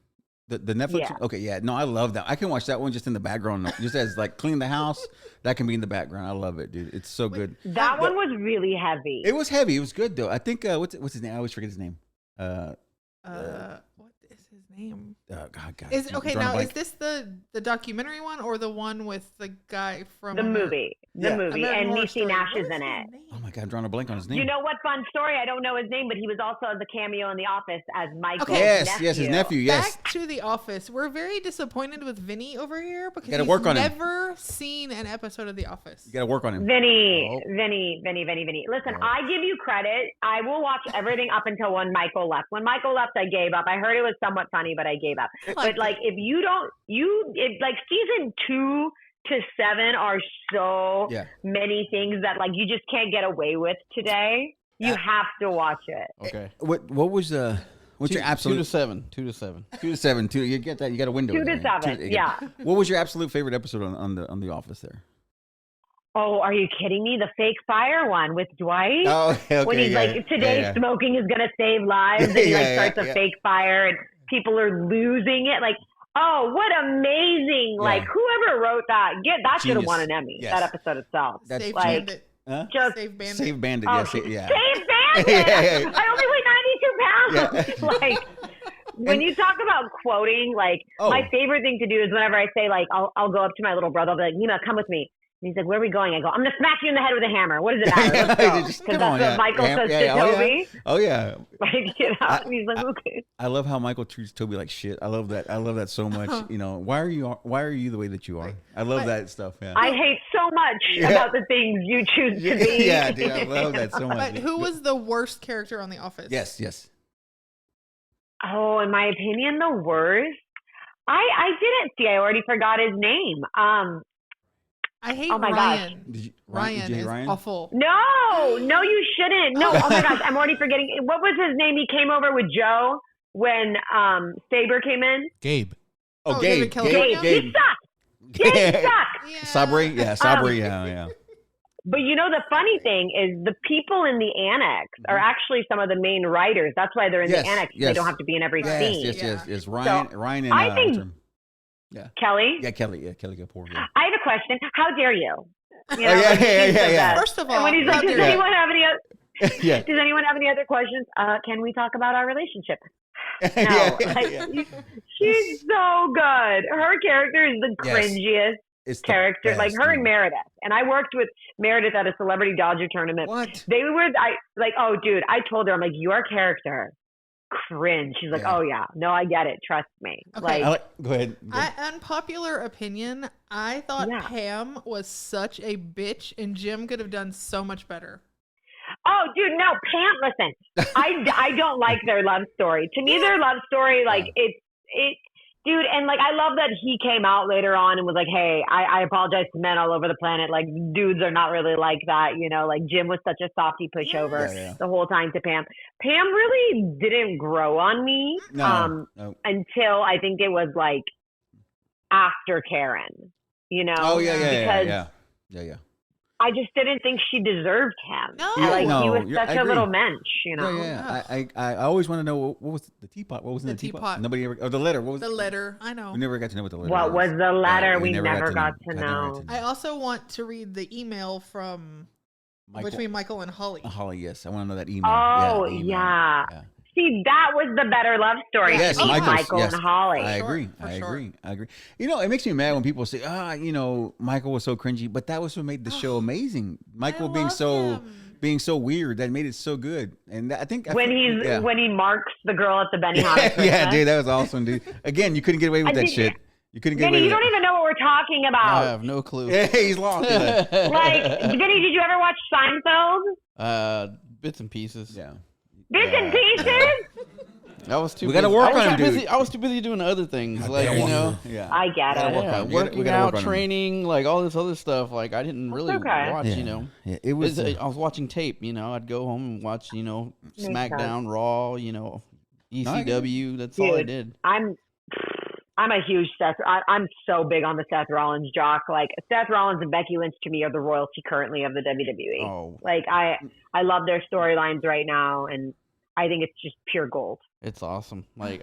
The Netflix?
Yeah.
Okay, yeah. No, I love that. I can watch that one just in the background, just as like clean the house. That can be in the background. I love it, dude. It's so good.
That one was really heavy.
It was heavy. It was good though. I think what's his name? I always forget his name.
What is his name?
God.
Is okay now? Is this the documentary one or the one with the guy from
the movie? The movie,
American
and
Horror
Niecy
Story.
Nash
What
is in
his
it.
name?
Oh my God, I'm drawing a blank on his name.
You know what? Fun story. I don't know his name, but he was also the cameo in The Office as Michael's
Yes,
nephew.
yes, his nephew. Yes.
Back to The Office. We're very disappointed with Vinny over here because
Gotta
he's
work on him.
never seen an episode of The Office.
You got to work on him.
Vinny. Listen, I give you credit. I will watch everything up until when Michael left. When Michael left, I gave up. I heard it was somewhat funny, but I gave up. But like, if you don't, like season 2 to 7 are so many things that like you just can't get away with today. You have to watch it.
Okay.
What was what's your absolute
2 to 7? 2 to 7.
2 to 7? You get that? You got a window.
2 to
there.
7. Yeah.
What was your absolute favorite episode on the Office there?
Oh, are you kidding me? The fake fire one with Dwight.
Oh, okay.
When he's like, today smoking is gonna save lives, and he starts a fake fire, and people are losing it. Like, oh, what amazing!
Yeah.
Like, whoever wrote that, should have won an Emmy.
Yes.
That episode itself.
That's
Save
like,
Bandit.
just
Save Bandit.
Save Bandit.
Oh,
Yes, yeah.
Save Bandit. I only weigh 92 pounds. Like, when you talk about quoting, like, my favorite thing to do is whenever I say, like, I'll go up to my little brother, I'll be like, Nima, come with me. And he's like, where are we going? I go, I'm going to smack you in the head with a hammer. What does it matter? Let's go. Because that's what Michael says to Toby.
Oh, yeah.
Like, you know, he's like, okay.
I love how Michael treats Toby like shit. I love that so much. You know, why are you the way that you are? I love that stuff. Yeah.
I hate so much about the things you choose to be.
Yeah, dude, I love that so much.
But who was the worst character on The Office?
Yes.
Oh, in my opinion, the worst. I didn't see. I already forgot his name.
I hate
oh my
Ryan.
Gosh.
Ryan is awful.
No, you shouldn't. No, oh my gosh, I'm already forgetting. What was his name? He came over with Joe when Saber came in.
Gabe.
Oh,
Gabe.
Gabe.
He sucked. Gabe sucked.
Yeah.
Sabri, yeah.
But you know, the funny thing is the people in the annex are actually some of the main writers. That's why they're in the annex. They don't have to be in every scene.
Yes. Ryan and
I think Kelly.
Yeah, Kelly Kapoor. Yeah.
I have a question. How dare you? You know,
yeah.
First of all,
and when he's like, does anyone have any
yeah.
Does anyone have any other questions? Can we talk about our relationship? No. She's so good. Her character is the cringiest character. Like her and Meredith. And I worked with Meredith at a Celebrity Dodger tournament.
What?
They were, oh, dude, I told her, I'm like, your character, cringe. She's like, oh, yeah. No, I get it. Trust me.
Okay.
Go ahead.
Unpopular opinion, I thought Pam was such a bitch and Jim could have done so much better.
Oh, dude, no, Pam, listen, I don't like their love story. To me, their love story, like, dude, and like, I love that he came out later on and was like, hey, I apologize to men all over the planet. Like, dudes are not really like that, you know, like Jim was such a softy pushover the whole time to Pam. Pam really didn't grow on me until I think it was like after Karen, you know?
Oh, yeah.
I just didn't think she deserved him.
No.
He was such a little mensch, you know?
Yeah. I always want to know what was the teapot? What was in the teapot? Nobody ever. Oh, the letter. What was
the letter? I know.
We never got to know what the letter
was. What was the letter? We never got to
know.
know.
I also want to read the email from between Michael and Holly.
Holly, yes. I want to know that email.
Oh, yeah. See, that was the better love story.
Yes,
Michael and Holly.
I agree. You know, it makes me mad when people say, you know, Michael was so cringy, but that was what made the show amazing. Michael being so weird, that made it so good. And I think when
he marks the girl at the Benihana.
Yeah, dude, that was awesome, dude. Again, you couldn't get away with that shit. You couldn't get away with it.
You don't even know what we're talking about.
I have no clue.
Yeah, he's lost.
Like, Vinny, did you ever watch Seinfeld?
Bits and pieces.
Yeah.
Bits and pieces?
I was too.
We got to work on him, dude.
I was too busy doing other things, like you know.
Yeah,
I get it.
Working out, training, like all this other stuff. Like I didn't really watch. You know,
it was.
I was watching tape. You know, I'd go home and watch. You know, SmackDown, Raw. You know, ECW. That's all I did.
I'm a huge Seth. I'm so big on the Seth Rollins jock. Like Seth Rollins and Becky Lynch to me are the royalty currently of the WWE.
Oh.
Like I love their storylines right now, and I think it's just pure gold.
It's awesome. Like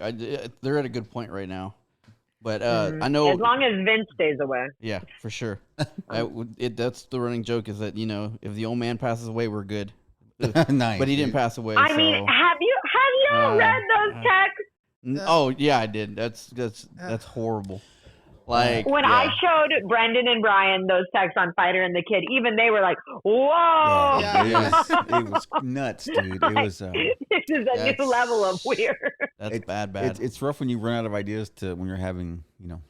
they're at a good point right now. But I know
as long as Vince stays away.
Yeah, for sure. That's the running joke is that you know if the old man passes away, we're good.
Nice,
but he didn't pass away.
I mean, have you read those texts?
Oh yeah, I did. That's horrible. Like
when I showed Brendan and Brian those texts on Fighter and the Kid, even they were like, "Whoa!"
It was nuts, dude. It was.
This is a new level of weird.
That's bad.
It's rough when you run out of ideas when you're having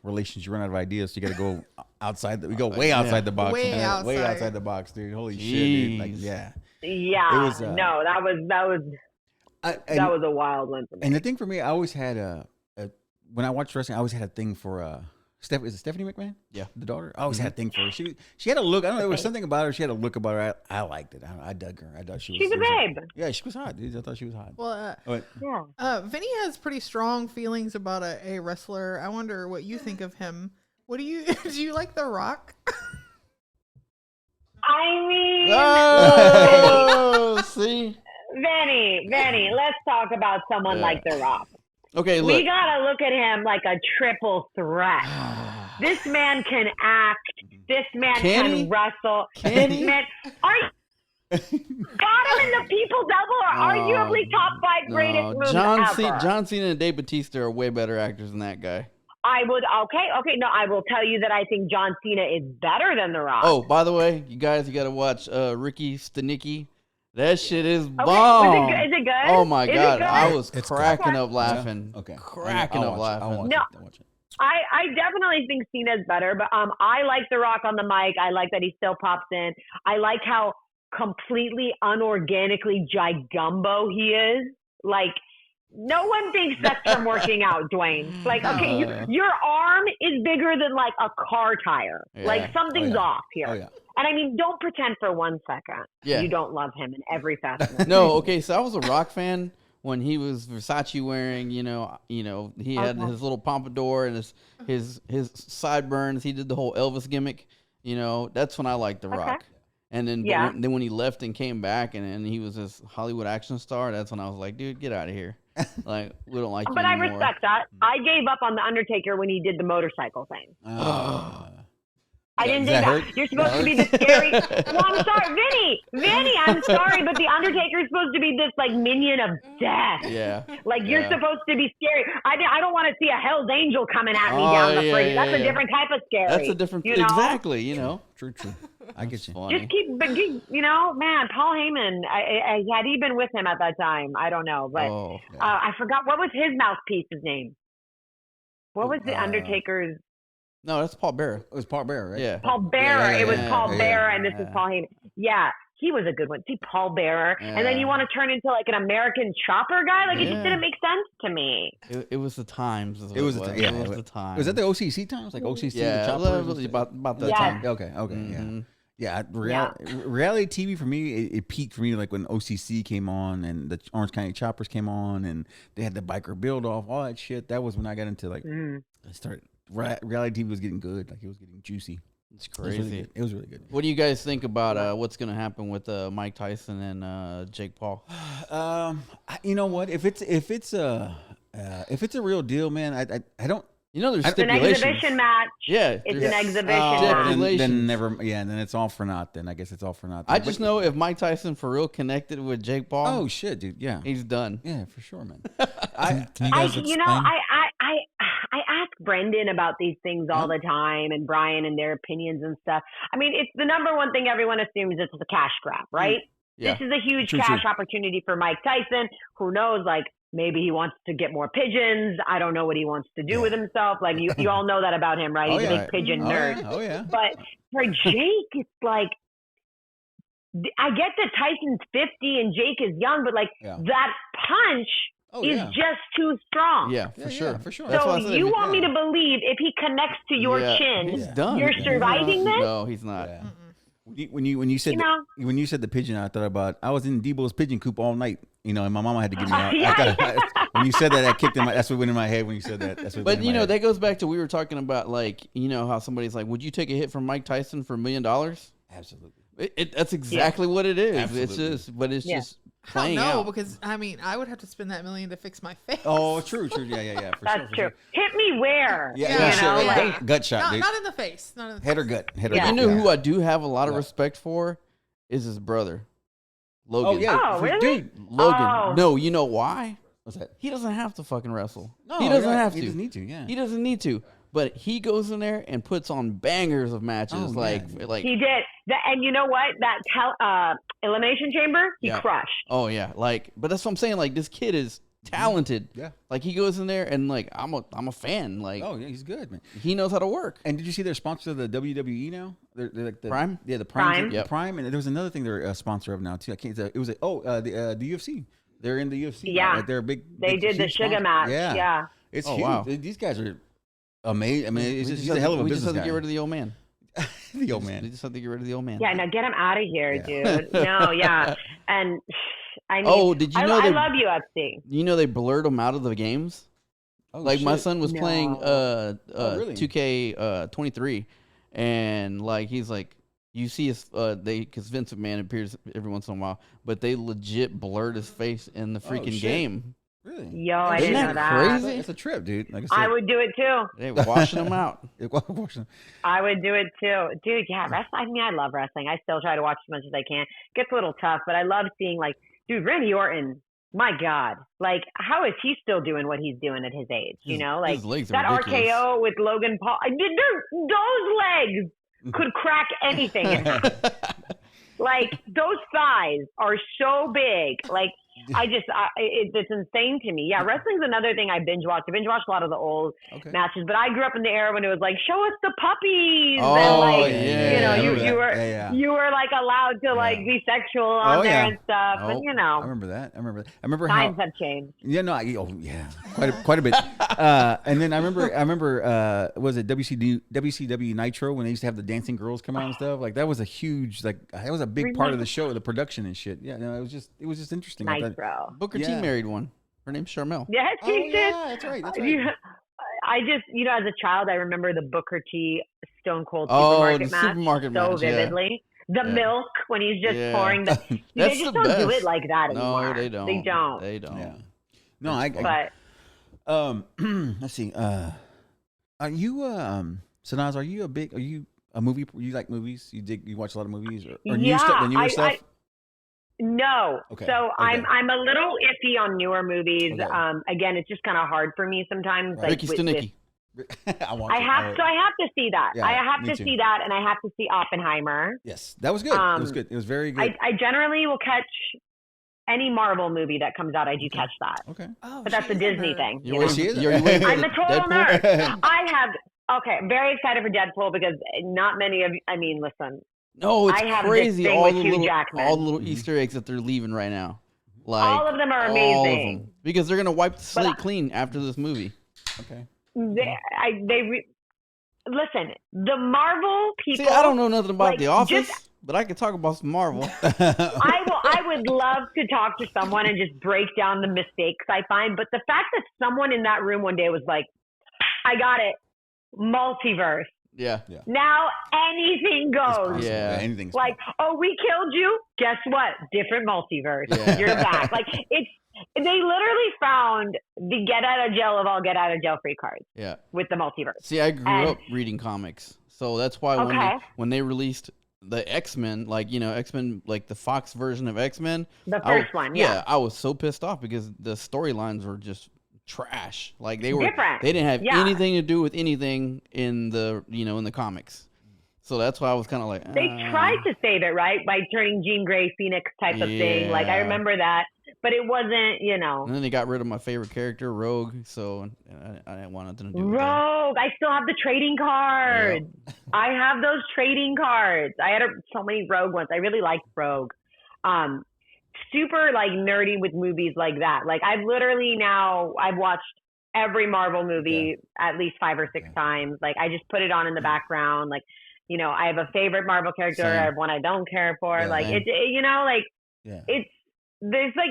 relations. You run out of ideas, so you got to go outside. We go way outside the box.
Way
outside the box, dude. Holy shit, dude. Like, yeah.
Yeah.
It was,
no, that was a wild one for me.
And the thing for me, I always had when I watched wrestling, I always had a thing for is it Stephanie McMahon?
Yeah,
the daughter. I always had a thing for her. She had a look. I don't know. There was something about her. She had a look about her. I liked it. I dug her. I thought she's
a babe.
Yeah, she was hot, dude. I thought she was hot.
Well, Vinnie has pretty strong feelings about a wrestler. I wonder what you think of him. What do you do? You like The Rock?
I mean,
see,
Vinnie, let's talk about someone like The Rock.
Okay, look.
We gotta look at him like a triple threat. This man can act. This man can wrestle. This man, got him in the People's Elbow, or arguably top 5 greatest moves ever.
John Cena and Dave Bautista are way better actors than that guy.
I will tell you that I think John Cena is better than The Rock.
Oh, by the way, you guys, you got to watch Ricky Stanicki. That shit is bomb.
Is it good?
Oh my God, I was
It's
cracking up laughing.
Yeah? Okay,
cracking up laughing.
I'll watch it.
I definitely think Cena's better, but I like The Rock on the mic. I like that he still pops in. I like how completely unorganically gigumbo he is. Like, no one thinks that's from working out, Dwayne. Like, okay, your arm is bigger than like a car tire. Yeah. Like, something's off here. And I mean, don't pretend for 1 second you don't love him in every facet.
No, okay, so I was a Rock fan when he was Versace wearing, he had his little pompadour and his sideburns. He did the whole Elvis gimmick. That's when I liked The Rock. And then, then when he left and came back and he was this Hollywood action star, that's when I was like, dude, get out of here. Like, we don't like you anymore.
But I respect that. I gave up on The Undertaker when he did the motorcycle thing. I didn't do that. You're supposed to be the scary. Well, I'm sorry, Vinnie, I'm sorry, but the Undertaker's supposed to be this like minion of death.
Yeah.
Like you're supposed to be scary. I don't want to see a Hell's Angel coming at me down the fridge. That's a different type of scary.
That's a different. Exactly.
True. I get you.
Just keep, man, Paul Heyman. Had he been with him at that time? I don't know, but I forgot what was his mouthpiece's name. What was the Undertaker's?
No, that's Paul Bearer.
It was Paul Bearer, right?
Yeah.
Paul Bearer. It was Paul Bearer, and this is Paul Heyman. Yeah, he was a good one. See, Paul Bearer. Yeah. And then you want to turn into like an American chopper guy? Like, it just didn't make sense to me.
It was the times.
It was the times. Was that the OCC times? Like OCC, the choppers?
About that time.
Okay, yeah. Reality TV for me, it peaked for me like when OCC came on and the Orange County Choppers came on and they had the biker build off, all that shit. That was when I got into like, I started. Reality TV was getting good, like it was getting juicy.
It's crazy.
It was really good.
What do you guys think about what's going to happen with Mike Tyson and Jake Paul?
You know what? If it's a real deal, man, I don't.
There's stipulations.
It's an exhibition match.
Yeah,
it's an exhibition match.
Then it's all for naught. Then I guess it's all for naught.
I just know if Mike Tyson for real connected with Jake Paul.
Oh shit, dude! Yeah,
he's done.
Yeah, for sure, man.
Can you guys explain?
I ask Brendan about these things all the time, and Brian and their opinions and stuff. I mean, it's the number one thing everyone assumes it's a cash grab, right? Yeah. This is a huge cash opportunity for Mike Tyson. Who knows? Like, maybe he wants to get more pigeons. I don't know what he wants to do with himself. Like, you all know that about him, right? He's a big pigeon nerd.
Oh, yeah.
But for Jake, it's like, I get that Tyson's 50 and Jake is young, but like that punch is just too strong.
Yeah, for sure.
For sure.
So you want me to believe if he connects to your chin,
he's done.
You're surviving this?
No, he's not.
Yeah. When you said the pigeon, I thought about I was in Debo's pigeon coop all night, and my mama had to get me out. When you said that, that kicked in my. That's what went in my head when you said that. That's what
but that goes back to we were talking about like how somebody's like, would you take a hit from Mike Tyson for $1 million?
Absolutely.
That's exactly what it is.
Absolutely.
It's just playing
out.
out.
Because I mean, I would have to spend that $1 million to fix my face.
Oh, true. Yeah.
That's true. Hit me where?
Gut shot, dude.
Not in the face. Not in the
head or gut. Head or gut.
Who I do have a lot of respect for is his brother, Logan.
Oh yeah.
Oh really?
Dude, Logan. No, you know why?
What's that?
He doesn't have to fucking wrestle.
No,
he doesn't have to.
He doesn't need to. Yeah,
he doesn't need to. But he goes in there and puts on bangers of matches. Like
he did. And you know what? That Elimination Chamber, he crushed.
Oh yeah, like, but that's what I'm saying. Like, this kid is talented.
Yeah.
Like, he goes in there and like, I'm a fan. Like,
oh yeah, he's good, man.
He knows how to work.
And did you see they're sponsor of the WWE now? They're like the
Prime.
Yeah, the Prime.
Yep.
Prime, and there was another thing they're a sponsor of now too. I can't. It was the UFC. They're in the UFC.
Yeah,
like they're a big.
They did the sugar match. Yeah.
It's huge. Wow. These guys are amazing. I mean, he's a hell of a business guy.
We just have to get rid of the old man.
The old man.
They just have to get rid of the old man.
Yeah, now get him out of here, dude. No, yeah. And I mean,
did you know
I love UFC.
You know they blurred him out of the games?
Oh,
like,
shit.
my son was playing
really?
2K 23, and like, he's like, you see his because Vince McMahon appears every once in a while, but they legit blurred his face in the freaking game.
Really?
Yo, I didn't know that.
Crazy?
It's a trip, dude. Like I said,
I would do it too.
They washing him out.
I would do it too, dude. Yeah, wrestling. I mean, I love wrestling. I still try to watch as much as I can. Gets a little tough, but I love seeing, like, dude, Randy Orton. My God, like, how is he still doing what he's doing at his age? You know, like that RKO with Logan Paul. Those legs could crack anything. Like, those thighs are so big. Like, it's insane to me. Yeah, wrestling's another thing I binge watch. I binge watch a lot of the old matches, but I grew up in the era when it was like, show us the puppies.
Oh,
and like,
yeah.
You were like allowed to like be sexual on there and stuff. And you know.
I remember that. I remember
times have changed.
Yeah, no, quite a bit. And then I remember was it WCW Nitro when they used to have the dancing girls come out and stuff? Like, that was a huge, like, that was a big part of the show, the production and shit. Yeah, no, it was just interesting.
Nitro.
Booker T married one. Her name's Charmel.
Yes, she did.
Yeah, that's right.
I just, as a child, I remember the Booker T Stone Cold
supermarket
match so vividly. The milk when he's just pouring the. They just don't do it like that anymore.
No, they don't.
They don't.
Yeah. No, let's see. Are you Sanaz? Are you a movie? You like movies? You watch a lot of movies or new stuff?
No.
Okay.
So I'm a little iffy on newer movies. Okay. Again, it's just kind of hard for me sometimes.
Right.
Like
Ricky Stenicki.
I have to see that.
Yeah,
I have to see that, and I have to see Oppenheimer.
Yes, that was good. It was good. It was very good.
I generally will catch any Marvel movie that comes out. I do catch that.
Okay.
Oh, but that's a Disney thing.
I'm
a total nerd. I'm very excited for Deadpool because not many of you. I mean, listen.
No, it's crazy. All the
little
little Easter eggs that they're leaving right now. Like,
all of them are amazing.
All of them. Because they're gonna wipe the slate clean after this movie.
Okay.
Listen. The Marvel people.
See, I don't know nothing about The Office, but I can talk about some Marvel.
I would love to talk to someone and just break down the mistakes I find. But the fact that someone in that room one day was like, "I got it, multiverse."
Yeah.
Now anything goes.
Yeah.
Anything's
like, we killed you. Guess what? Different multiverse. Yeah. You're back. Like, they literally found the get out of jail of all get out of jail free cards.
Yeah.
With the multiverse.
See, I grew up reading comics, so that's why when they released the X-Men, like, X-Men, like the Fox version of X-Men,
the first one. Yeah.
I was so pissed off because the storylines were just trash. Like, they were
different.
They didn't have anything to do with anything in the in the comics. So that's why I was kind of like,
they tried to save it, right, by turning Jean Grey Phoenix type of thing. Like, I remember that, but it wasn't, And
then they got rid of my favorite character, Rogue. So I didn't want nothing to do with
Rogue. I still have the trading cards. Yep. I have those trading cards. I had so many Rogue ones. I really liked Rogue. Super like nerdy with movies like that. Like, I've watched every Marvel movie at least 5 or 6 times. Like, I just put it on in the background. Like, I have a favorite Marvel character. I have one I don't care for. Like, there's like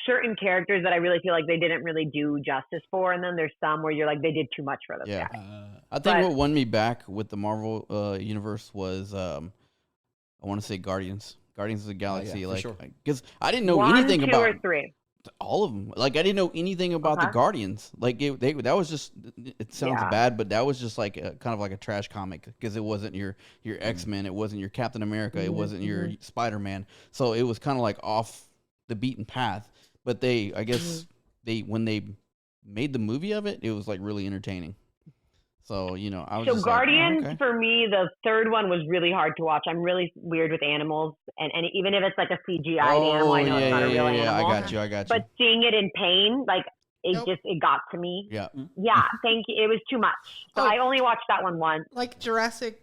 certain characters that I really feel like they didn't really do justice for, and then there's some where you're like, they did too much for them.
I think what won me back with the Marvel universe was I want to say Guardians of the Galaxy, because I didn't know anything about
1, 2, or 3.
All of them. Like, I didn't know anything about the Guardians. Like, that was just, it sounds bad, but that was just like kind of like a trash comic, because it wasn't your X-Men, it wasn't your Captain America, it wasn't your Spider-Man. So it was kind of like off the beaten path. But I guess when they made the movie of it, it was like really entertaining. So, I was
so
just
Guardians,
like, oh, okay.
for me, the third one was really hard to watch. I'm really weird with animals, and even if it's like a CGI animal, I know it's not a real animal.
I got you.
But seeing it in pain, like it got to me.
Yeah.
Yeah, thank you. It was too much. So I only watched that one once.
Like Jurassic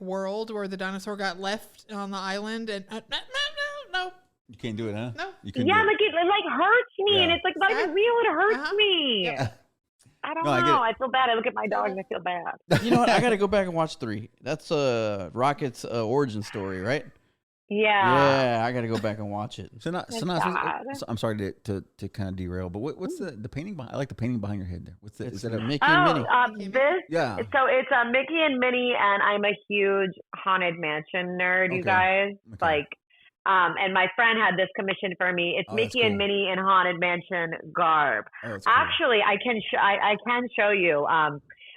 World, where the dinosaur got left on the island, and no.
You can't do it, huh?
No.
Like it hurts me, and it's like not even real. It hurts me.
Yep.
I don't know. I feel bad. I look at my dog and I feel bad.
You know what? I got to go back and watch 3. That's Rocket's origin story, right?
Yeah.
Yeah, I got to go back and watch it.
I'm sorry to kind of derail, but what's the painting behind? I like the painting behind your head there. What's the?
Is
that
a Mickey and Minnie?
This.
Yeah.
So it's Mickey and Minnie, and I'm a huge Haunted Mansion nerd. You guys like. And my friend had this commission for me. It's Mickey and Minnie in Haunted Mansion garb.
Cool.
Actually, I can show you.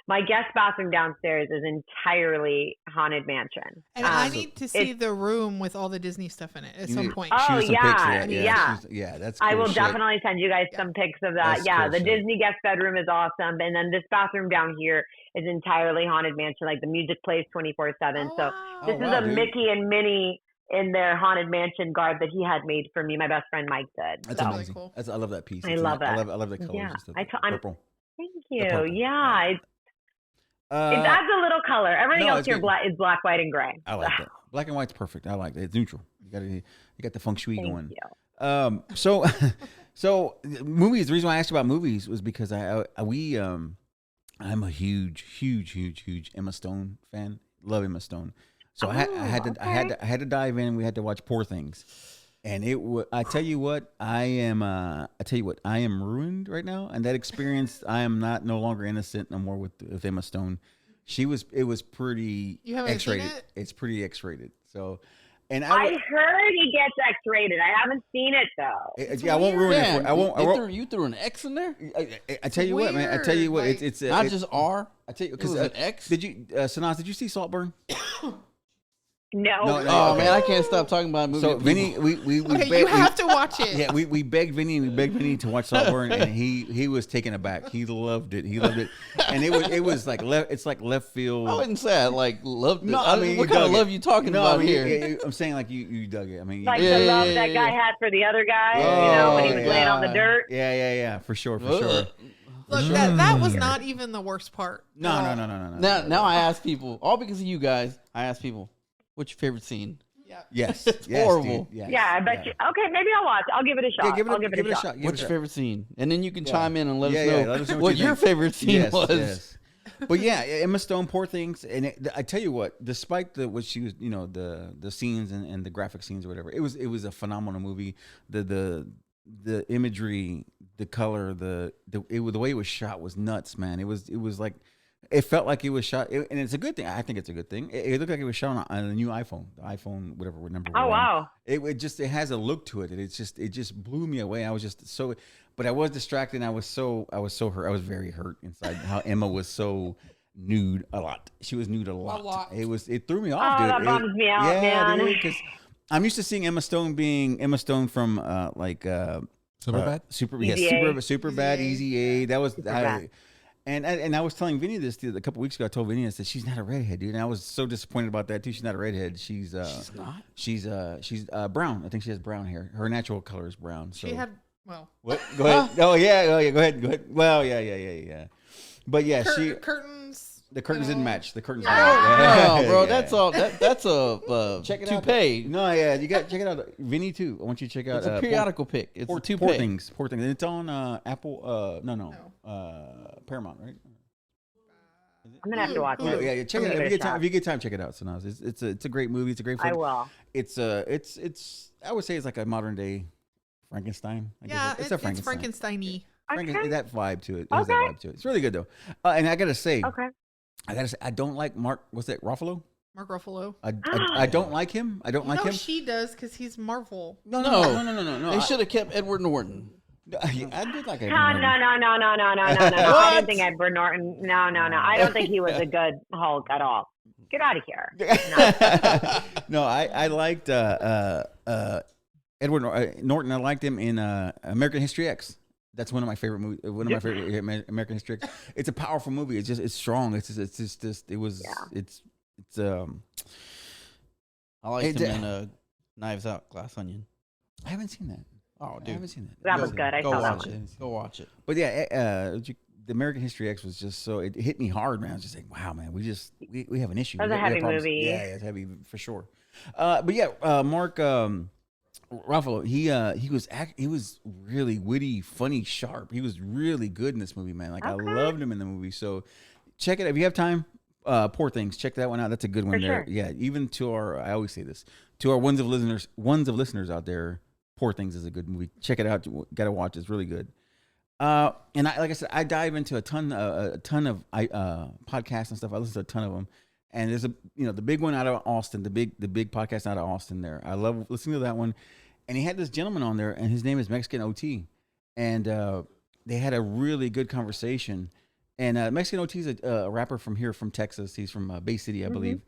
My guest bathroom downstairs is entirely Haunted Mansion.
And I need to see the room with all the Disney stuff in it at some point.
Oh, yeah.
That's cool.
I will definitely send you guys some pics of that. The Disney guest bedroom is awesome. And then this bathroom down here is entirely Haunted Mansion. Like the music plays 24/7. So this is a Mickey and Minnie in their Haunted Mansion garb that he had made for me. My best friend Mike did.
That's amazing. Cool. I love that piece.
I love it.
I love the colors and stuff. Purple.
Thank you. Yeah. It adds a little color. Everything else here is black, white, and gray.
I like that. Black and white's perfect. I like that. It's neutral. You got the feng shui going.
You.
So movies. The reason why I asked about movies was because I'm a huge Emma Stone fan. Love Emma Stone. So I had to dive in. We had to watch Poor Things, and I tell you what, I am ruined right now. And that experience, I am no longer innocent no more with Emma Stone. It was pretty X-rated. It's pretty X-rated. So, and
I heard he gets X-rated. I haven't seen it though.
I won't ruin it. I won't.
You threw an X in there.
I tell you what, man. I tell you what.
Like,
it's
not just R.
I tell you because
an X.
Did you, Sanaz? Did you see Saltburn?
No.
Oh man, I can't stop talking about a movie.
So Vinnie, we
you have to watch it.
Yeah, we begged Vinnie to watch Saltburn, and he was taken aback. He loved it, and it was like it's like left field.
I wouldn't say I loved it.
No, I mean,
what kind of love you talking about here?
I'm saying like you dug it. I mean,
like the love that guy had for the other guy, when he was laying on the dirt.
Yeah, for sure.
Look, that was not even the worst part.
No.
Now I ask people, all because of you guys. I ask people, what's your favorite scene?
Yeah. Yes.
It's horrible.
Yes,
yeah, I bet you. Okay, maybe I'll watch. I'll give it a shot. I'll give it a shot.
What's your favorite scene? And then you can chime in and let us know what your favorite scene was.
Yes. But yeah, Emma Stone, Poor Things, and I tell you what, despite what she was, the scenes and the graphic scenes or whatever, it was a phenomenal movie. The imagery, the color, the way it was shot was nuts, man. It was like. It felt like it was shot, and it's a good thing. I think it's a good thing. It looked like it was shot on a new iPhone, the iPhone, whatever number.
Oh wow!
It has a look to it, and it just blew me away. I was just so, but I was distracted. And I was so hurt. I was very hurt inside how Emma was so nude a lot. She was nude a lot. It threw me off. Dude.
That bums me out, man.
Because I'm used to seeing Emma Stone being Emma Stone from
Superbad,
Superbad, Easy A. That was
Superbad.
And I was telling Vinnie this a couple weeks ago. I told Vinnie, I said, she's not a redhead, dude. And I was so disappointed about that too. She's not a redhead. She's
not.
She's brown. I think she has brown hair. Her natural color is brown. So.
She had
What? Go ahead. Oh yeah. Go ahead. Well, yeah. But yeah,
curtains.
The curtains didn't match. The curtains.
No, bro. That's all. That's a
check it
toupee.
Out. No, yeah, you got check it out. Vinnie too. I want you to check out.
It's a periodical pick. It's a toupee.
Poor things. And it's on Apple. No. Paramount, right?
I'm gonna have to watch it.
Yeah, check it out. If you get time, check it out. Sanaz. It's a great movie. It's a great film.
I will.
It's I would say it's like a modern day Frankenstein.
It's a Frankenstein-y.
That vibe to it. That vibe to it. It's really good though. And I gotta say, I don't like Mark. What's that? Ruffalo.
Mark Ruffalo.
I don't like him. I don't like him.
She does because he's Marvel.
No.
They should have kept Edward Norton.
I did like Edward
Norton. No. I didn't think Edward Norton. No. I don't think he was a good Hulk at all. Get out of here.
No, I liked Edward Norton. I liked him in American History X. That's one of my favorite movies. One of my favorite American History X. It's a powerful movie. It's strong. It's
I liked him in Knives Out, Glass Onion.
I haven't seen that.
Oh, dude,
I haven't seen that.
That was good. I saw that
one. Go watch it.
But yeah, the American History X was just so it hit me hard, man. I was just like, wow, man, we have an issue.
That was a heavy movie.
Yeah, it's heavy for sure. But yeah, Mark Ruffalo, he was really witty, funny, sharp. He was really good in this movie, man. Like I loved him in the movie. So check it if you have time. Poor Things, check that one out. That's a good one there. Sure. Yeah, even to I always say this to our ones of listeners out there. Poor Things is a good movie. Check it out. Got to watch it. It's really good. And like I said, I dive into a ton of podcasts and stuff. I listen to a ton of them. And there's the big one out of Austin, the big podcast out of Austin there. I love listening to that one. And he had this gentleman on there, and his name is Mexican OT. And they had a really good conversation. And Mexican OT is a rapper from Texas. He's from Bay City, I believe.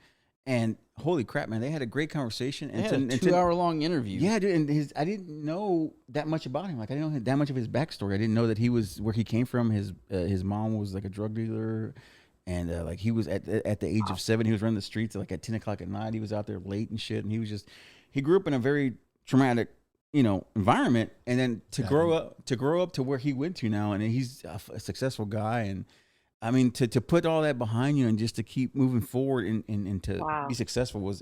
And holy crap, man, they had a great conversation. And
a 2-hour-long interview.
Yeah, dude. And I didn't know that much about him. Like I didn't know that much of his backstory. I didn't know that he was where he came from. His mom was like a drug dealer. And like he was at the age of 7, he was running the streets like at 10 o'clock at night. He was out there late and shit. And he grew up in a very traumatic, environment. And then to grow up to where he went to now, and he's a successful guy. And I mean, to put all that behind you and just to keep moving forward and to be successful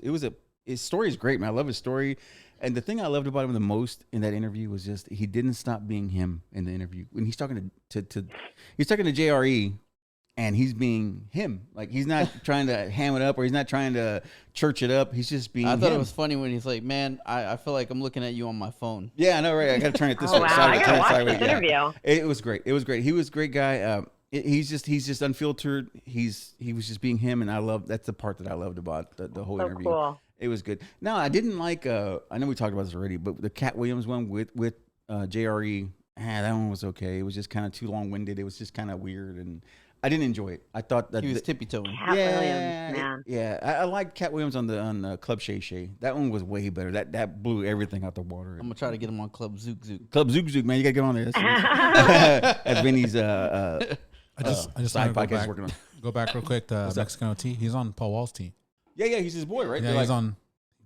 his story is great, man. I love his story. And the thing I loved about him the most in that interview was just he didn't stop being him in the interview. When he's talking to JRE. And he's being him. Like, he's not trying to ham it up or he's not trying to church it up. He's just being him.
I thought it was funny when he's like, man, I feel like I'm looking at you on my phone.
Yeah, I know, right? I got to turn it this way.
Wow. I got to watch this interview.
It was great. He was a great guy. He's just unfiltered. He was just being him. And that's the part that I loved about the whole interview.
Cool.
It was good. Now, I didn't like, I know we talked about this already, but the Cat Williams one with JRE, that one was okay. It was just kind of too long-winded. It was just kind of weird, and I didn't enjoy it. I thought that
he was tippy-toeing.
Cat Williams, man.
Yeah, I liked Cat Williams on Club Shay Shay. That one was way better. That blew everything out the water.
I'm gonna try to get him on Club Zook Zook.
Club Zook Zook, man, you gotta get on there. That's Vinnie's
I just
side
want to
podcast working on.
Go back real quick. Mexican OT. He's on Paul Wall's team.
Yeah, he's his boy, right?
Yeah, he's on.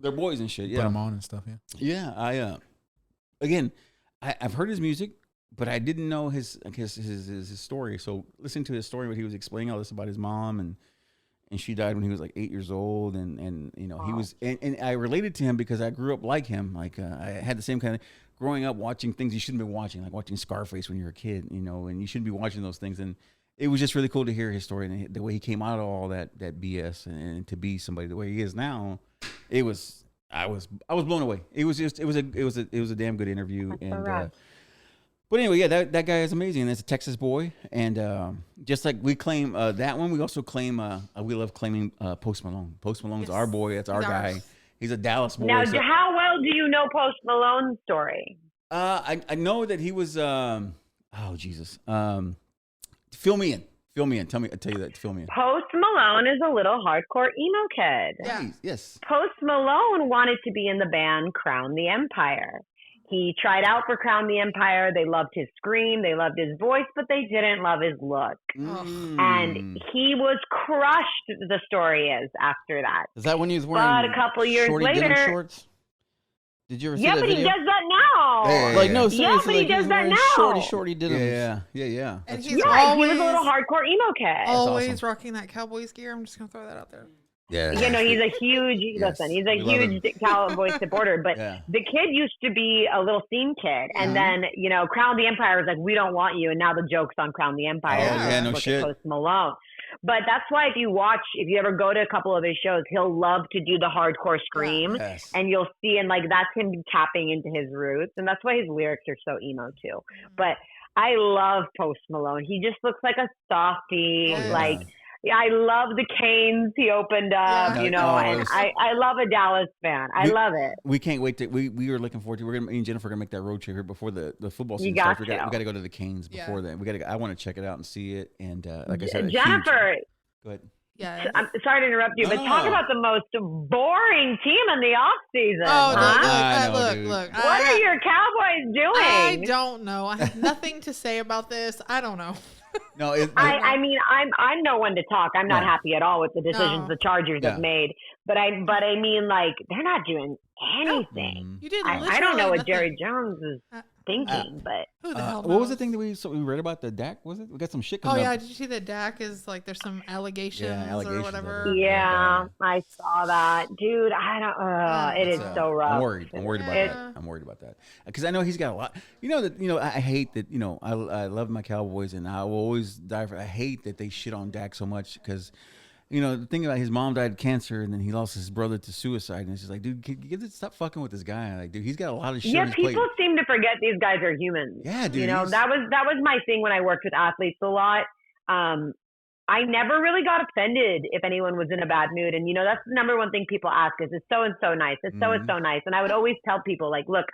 They're boys and shit. Yeah,
put him on and stuff. Yeah.
Yeah, I've heard his music. But I didn't know his story. So listening to his story, when he was explaining all this about his mom and she died when he was like 8 years old, and he was and I related to him because I grew up like him. Like I had the same kind of growing up watching things you shouldn't be watching, like watching Scarface when you're a kid, and you shouldn't be watching those things. And it was just really cool to hear his story and the way he came out of all that BS and to be somebody the way he is now. I was blown away. It was a damn good interview.
That's
but anyway, yeah, that guy is amazing. That's a Texas boy, and just like we claim that one, we also claim we love claiming Post Malone. Post Malone's our boy. That's our guy. He's a Dallas boy.
Now, how well do you know Post Malone's story?
I know that he was. Oh Jesus! Fill me in. Tell you that. Fill me in.
Post Malone is a little hardcore emo kid.
Yeah. Yes.
Post Malone wanted to be in the band Crown the Empire. He tried out for Crown the Empire. They loved his scream. They loved his voice, but they didn't love his look. And he was crushed, the story is, after that.
Is that when he was wearing
a couple years
later, shorts? Did you ever see
that
video?
He does that now.
Yeah.
Like, no, seriously.
Yeah, but he does that now.
Shorty did it.
Yeah.
And
he was a little hardcore emo kid.
Always
awesome.
Rocking that Cowboys gear. I'm just going to throw that out there.
Yeah.
He's a huge, he's a huge Cowboy supporter, but the kid used to be a little scene kid. And then, Crown the Empire was like, we don't want you. And now the joke's on Crown the Empire.
Oh, yeah, no shit.
Post Malone. But that's why if you ever go to a couple of his shows, he'll love to do the hardcore scream.
Yes.
And you'll see, and like, that's him tapping into his roots. And that's why his lyrics are so emo too. But I love Post Malone. He just looks like a softie, I love the Canes he opened up, and I love a Dallas fan. I love it.
We can't wait to. We are looking forward to. Me and Jennifer are gonna make that road trip here before the football season starts. We got to go to the Canes before that. I want to check it out and see it. And like I said,
Jennifer,
go ahead.
Yeah.
I'm sorry to interrupt you, but talk about the most boring team in the off season.
Look.
What are your Cowboys doing?
I don't know. I have nothing to say about this. I don't know.
No,
I mean, I'm no one to talk. I'm not happy at all with the decisions the Chargers have made. But I mean, like, they're not doing anything.
You did.
I don't know what Jerry Jones is thinking, but
who the hell knows?
What was the thing that we read about the Dak? Was it? We got some shit coming up.
Did you see that Dak is like there's some allegations or whatever?
Yeah, I saw that, dude. I don't. It is so rough.
I'm worried about that. I'm worried about that because I know he's got a lot. I hate that. I love my Cowboys and I will always die for. I hate that they shit on Dak so much because. The thing about his mom died of cancer, and then he lost his brother to suicide, and it's just like, dude, stop fucking with this guy. Like, dude, he's got a lot of shit.
Yeah, people seem to forget these guys are humans.
Yeah, dude.
That was my thing when I worked with athletes a lot. I never really got offended if anyone was in a bad mood, and that's the number one thing people ask is so and so nice. It's so and so nice, and I would always tell people like, look,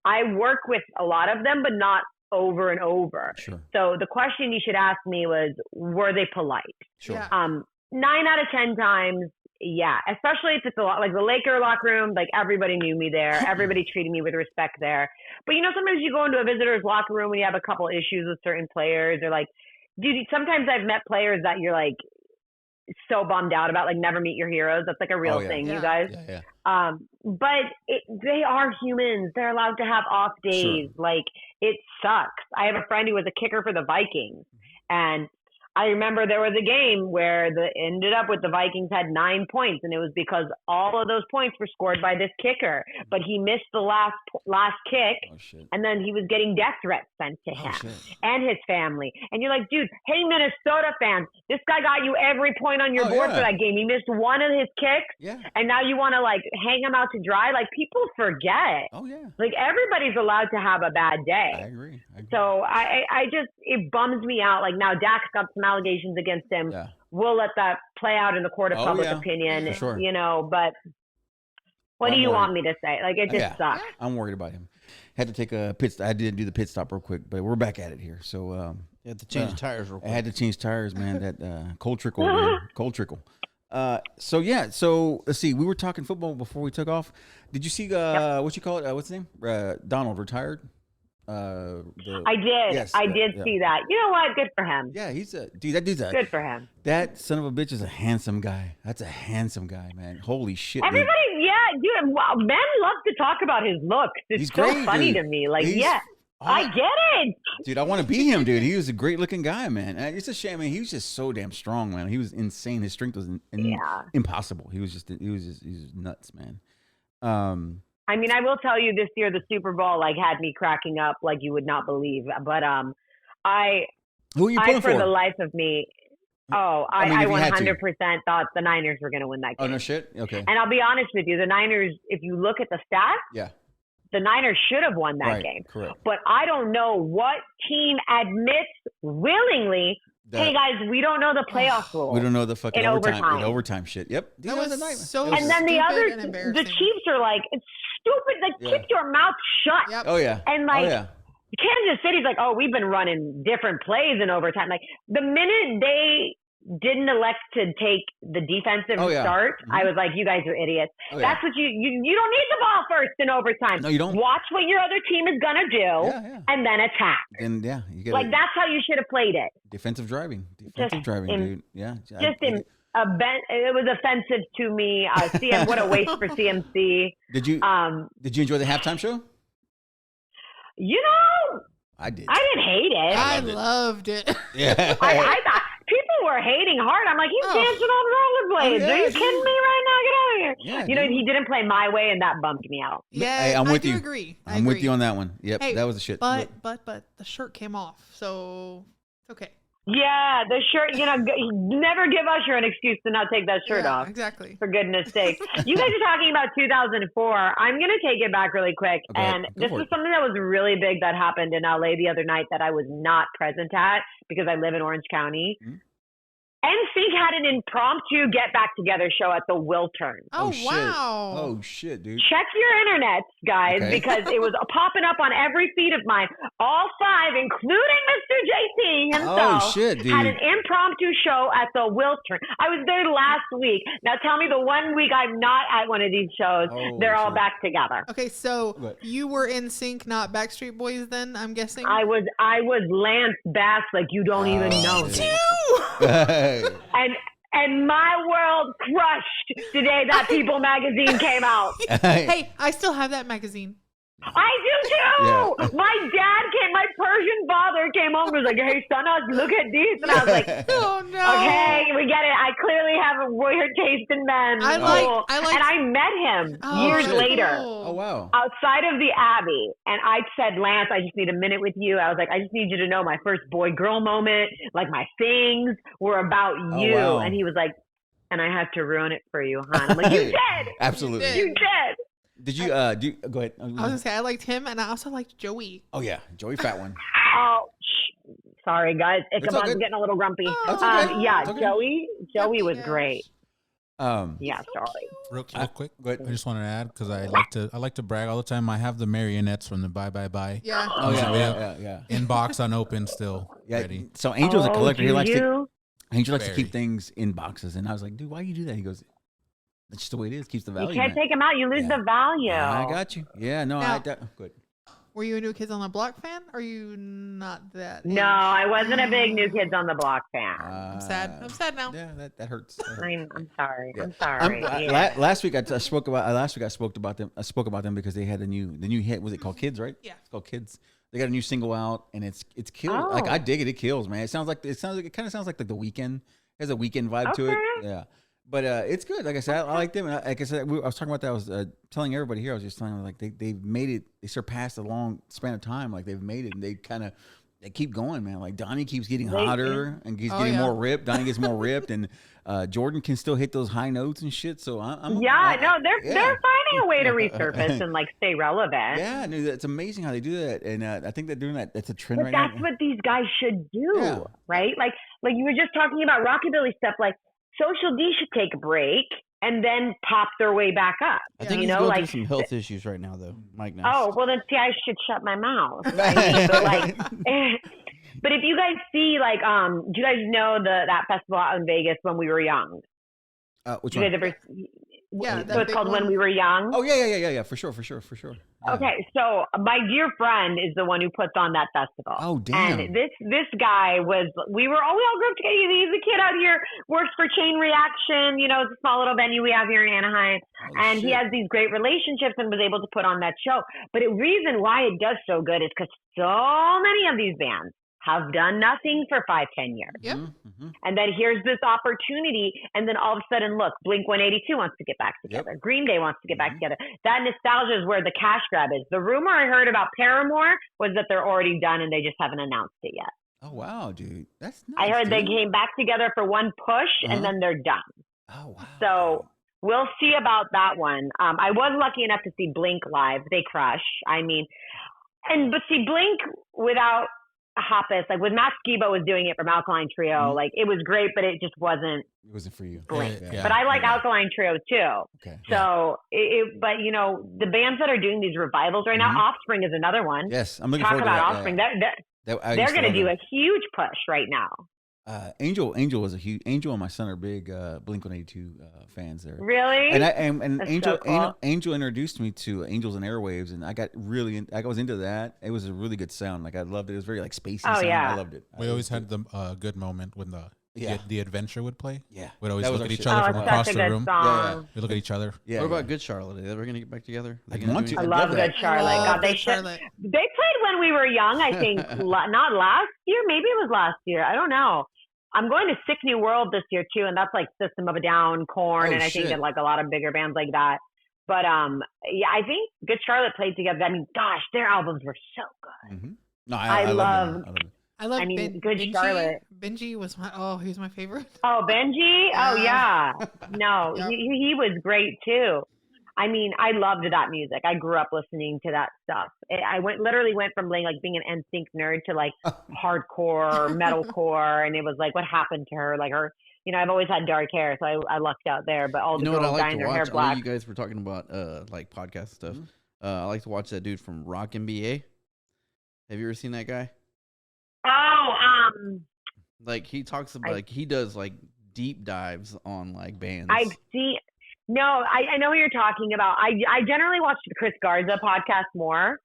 I work with a lot of them, but not over and over.
Sure.
So the question you should ask me was, were they polite?
Sure.
Yeah.
9 out of 10 times, yeah. Especially if it's a lot like the Laker locker room, like everybody knew me there. Everybody treated me with respect there. But sometimes you go into a visitor's locker room when you have a couple issues with certain players, or like, dude, sometimes I've met players that you're like so bummed out about, like never meet your heroes. That's like a real thing, you guys.
Yeah.
But they are humans. They're allowed to have off days. Sure. Like, it sucks. I have a friend who was a kicker for the Vikings, and I remember there was a game where ended up with the Vikings had 9 points, and it was because all of those points were scored by this kicker, but he missed the last kick, and then he was getting death threats sent to him and his family. And you're like, dude, hey, Minnesota fans, this guy got you every point on your board for that game. He missed one of his kicks, and now you want to like hang him out to dry? Like, people forget.
Oh yeah.
Like, everybody's allowed to have a bad day.
I agree.
So I just, it bums me out. Like, now Dak's got some allegations against him. Yeah. We'll let that play out in the court of public opinion, but what do you want me to say? Like, it just sucks.
I'm worried about him. Had to take a pit stop. I did do the pit stop real quick, but we're back at it here. So
you had to change tires real quick.
I had to change tires, man. That cold trickle, man. Cold trickle. So let's see. We were talking football before we took off. Did you see what you call it? What's his name? Donald retired.
I did. Yes, I did see that. You know what? Good for him.
Yeah, he's a dude. That dude's
good for him.
That son of a bitch is a handsome guy. That's a handsome guy, man. Holy shit.
Everybody, dude. Wow, men love to talk about his looks. It's so funny to me. Like, I get it.
Dude, I want to be him, dude. He was a great looking guy, man. It's a shame. I mean, he was just so damn strong, man. He was insane. His strength was impossible. He was nuts, man.
I mean, I will tell you, this year the Super Bowl had me cracking up like you would not believe. But
who are you pulling for?
For the life of me, I 100% thought the Niners were going to win that game.
Oh no shit. Okay.
And I'll be honest with you, the Niners, if you look at the stats, the Niners should have won that game.
Correct.
But I don't know what team admits willingly, hey guys, we don't know the playoff rules.
We don't know the fucking overtime shit. Yep.
That was so
and then the Chiefs are like, it's stupid. Like, keep your mouth shut.
Yep.
Oh yeah.
And Kansas City's like, we've been running different plays in overtime. Like, the minute they didn't elect to take the defensive start, I was like, you guys are idiots. That's what you don't need the ball first in overtime.
No, you don't.
Watch what your other team is gonna do and then attack.
And you get
that's how you should have played it.
Defensive driving, dude. Yeah.
It was offensive to me. CM, what a waste for CMC.
Did you enjoy the halftime show? I did.
I didn't hate it.
I loved it.
Yeah.
I thought people were hating hard. I'm like, he's dancing on rollerblades. Are you kidding me right now? Get out of here.
Yeah,
he didn't play My Way, and that bummed me out.
Yeah,
I'm with you.
Agree.
I'm with you on that one. Yep,
hey,
that was a shit.
But the shirt came off, so it's okay.
Yeah, the shirt, never give Usher an excuse to not take that shirt off.
Exactly.
For goodness sake. You guys are talking about 2004. I'm going to take it back really quick.
Okay,
and this was something that was really big that happened in LA the other night that I was not present at because I live in Orange County. Mm-hmm. NSYNC had an impromptu get back together show at the Wiltern.
Oh,
shit.
wow.
Oh shit, dude.
Check your internets, guys, because it was popping up on every feed of mine. All 5, including Mr. JT himself,
Oh shit, dude.
had an impromptu show at the Wiltern. I was there last week. Now tell me the one week I'm not at one of these shows, they're all back together.
Okay, so you were in sync, not Backstreet Boys then, I'm guessing?
I was Lance Bass like you don't even know. And my world crushed the day that People magazine came out.
Hey, I still have that magazine.
I do too. Yeah. My Persian father came home and was like, "Hey, Sanaz, look at these," and I was like,
"Oh no."
Okay, we get it. I clearly have a weird taste in men.
I like,
and I met him years later.
Oh wow!
Outside of the Abbey, and I said, "Lance, I just need a minute with you." I was like, "I just need you to know my first boy-girl moment. Like my things were about you." Wow. And he was like, "And I have to ruin it for you, hon." I'm like, "You did.
Absolutely,
you did."
Did you go ahead?
I was gonna say I liked him, and I also liked Joey.
Oh yeah, Joey, fat one.
Oh, sorry guys, Ichabod's getting a little grumpy. Joey was great. Yeah, sorry.
Real quick, I just wanted to add because I like to brag all the time. I have the marionettes from the Bye Bye Bye.
Yeah.
Oh yeah.
In box, unopened, still ready.
So Angel's a collector. Angel likes to keep things in boxes, and I was like, dude, why do you do that? He goes, that's just the way it is. Keeps the value.
You can't take them out. You lose the value.
I got you. Yeah, no, good.
Were
you a New Kids on the Block fan? Or are you not that?
No, I wasn't a big New Kids on the Block fan.
I'm sad. I'm sad now.
Yeah, that hurts.
I'm sorry. Yeah. I'm sorry.
Last week I spoke about them. I spoke about them because they had a new hit. Was it called Kids? Right?
Yeah,
it's called Kids. They got a new single out, and it's killed. Oh. Like I dig it. It kills, man. It kind of sounds like the Weeknd. It has a Weeknd vibe to it. Yeah. But it's good. Like I said, I like them. And like I said, I was talking about that. I was telling everybody here. I was just telling them like they've made it. They surpassed a long span of time. Like they've made it, and they keep going, man. Like Donnie keeps getting hotter and he's getting more ripped. Donnie gets more ripped, and Jordan can still hit those high notes and shit. So
they're finding a way to resurface and like stay relevant.
Yeah, no, it's amazing how they do that, and I think they're doing that. That's a trend right now.
That's what these guys should do, right? Like you were just talking about rockabilly stuff, like. Social D should take a break and then pop their way back up.
I think he's going through some health issues right now, though, Mike.
Oh, well, then see, I should shut my mouth. Right? But if you guys see, like, do you guys know that festival out in Vegas when we were young?
Which one?
So it's called When We Were Young.
Oh yeah, for sure. Yeah.
Okay, so my dear friend is the one who puts on that festival.
Oh damn!
And this guy we all grew up together. He's a kid out here, works for Chain Reaction. You know, it's a small little venue we have here in Anaheim, and he has these great relationships and was able to put on that show. But the reason why it does so good is because so many of these bands have done nothing for 5-10 years.
Yep.
Mm-hmm.
And then here's this opportunity. And then all of a sudden, look, Blink-182 wants to get back together. Yep. Green Day wants to get back together. That nostalgia is where the cash grab is. The rumor I heard about Paramore was that they're already done and they just haven't announced it yet.
Oh, wow, dude. That's nice.
I heard they came back together for one push and then they're done.
Oh, wow.
So we'll see about that one. I was lucky enough to see Blink live. They crush. I mean, but see, Blink without Hoppus, like when Matt Skiba was doing it from Alkaline Trio, like it was great, but it just wasn't.
It wasn't for you.
Blink. Yeah. But I like Alkaline Trio too.
Okay.
So, but you know, the bands that are doing these revivals right now, Offspring is another one.
Yes, I'm looking
forward
to that.
Talk about Offspring. They're going to do a huge push right now.
Angel and my son are big Blink-182 fans there.
Really?
And Angel
so cool.
Angel introduced me to Angels and Airwaves, and I was into that. It was a really good sound. Like I loved it. It was very like spacey sound.
Yeah.
I loved it.
We always had the good moment when the Adventure would play.
Yeah.
We'd always look at each other from across the room.
Yeah.
We look at each other.
Yeah.
What about Good Charlotte? Are they ever gonna get back together?
I want to.
I love Good Charlotte. God, they played When We Were Young. I think not last year. Maybe it was last year. I don't know. I'm going to Sick New World this year too, and that's like System of a Down, Korn, and I think that like a lot of bigger bands like that. But yeah, I think Good Charlotte played together. I mean, gosh, their albums were so good.
Mm-hmm. No, I love them.
I
mean, Good Charlotte.
Benji was he was my favorite.
Oh, Benji? Oh yeah. No, he was great too. I mean, I loved that music. I grew up listening to that stuff. I literally went from being an NSYNC nerd to like hardcore, metalcore, and it was like, what happened to her? Like her, I've always had dark hair, so I lucked out there. But all the girls dyeing their hair black.
I know you guys were talking about like podcast stuff. Mm-hmm. I like to watch that dude from Rock NBA. Have you ever seen that guy?
Oh,
like he talks about he does like deep dives on like bands.
I've seen. No, I know what you're talking about. I generally watch the Chris Garza podcast more.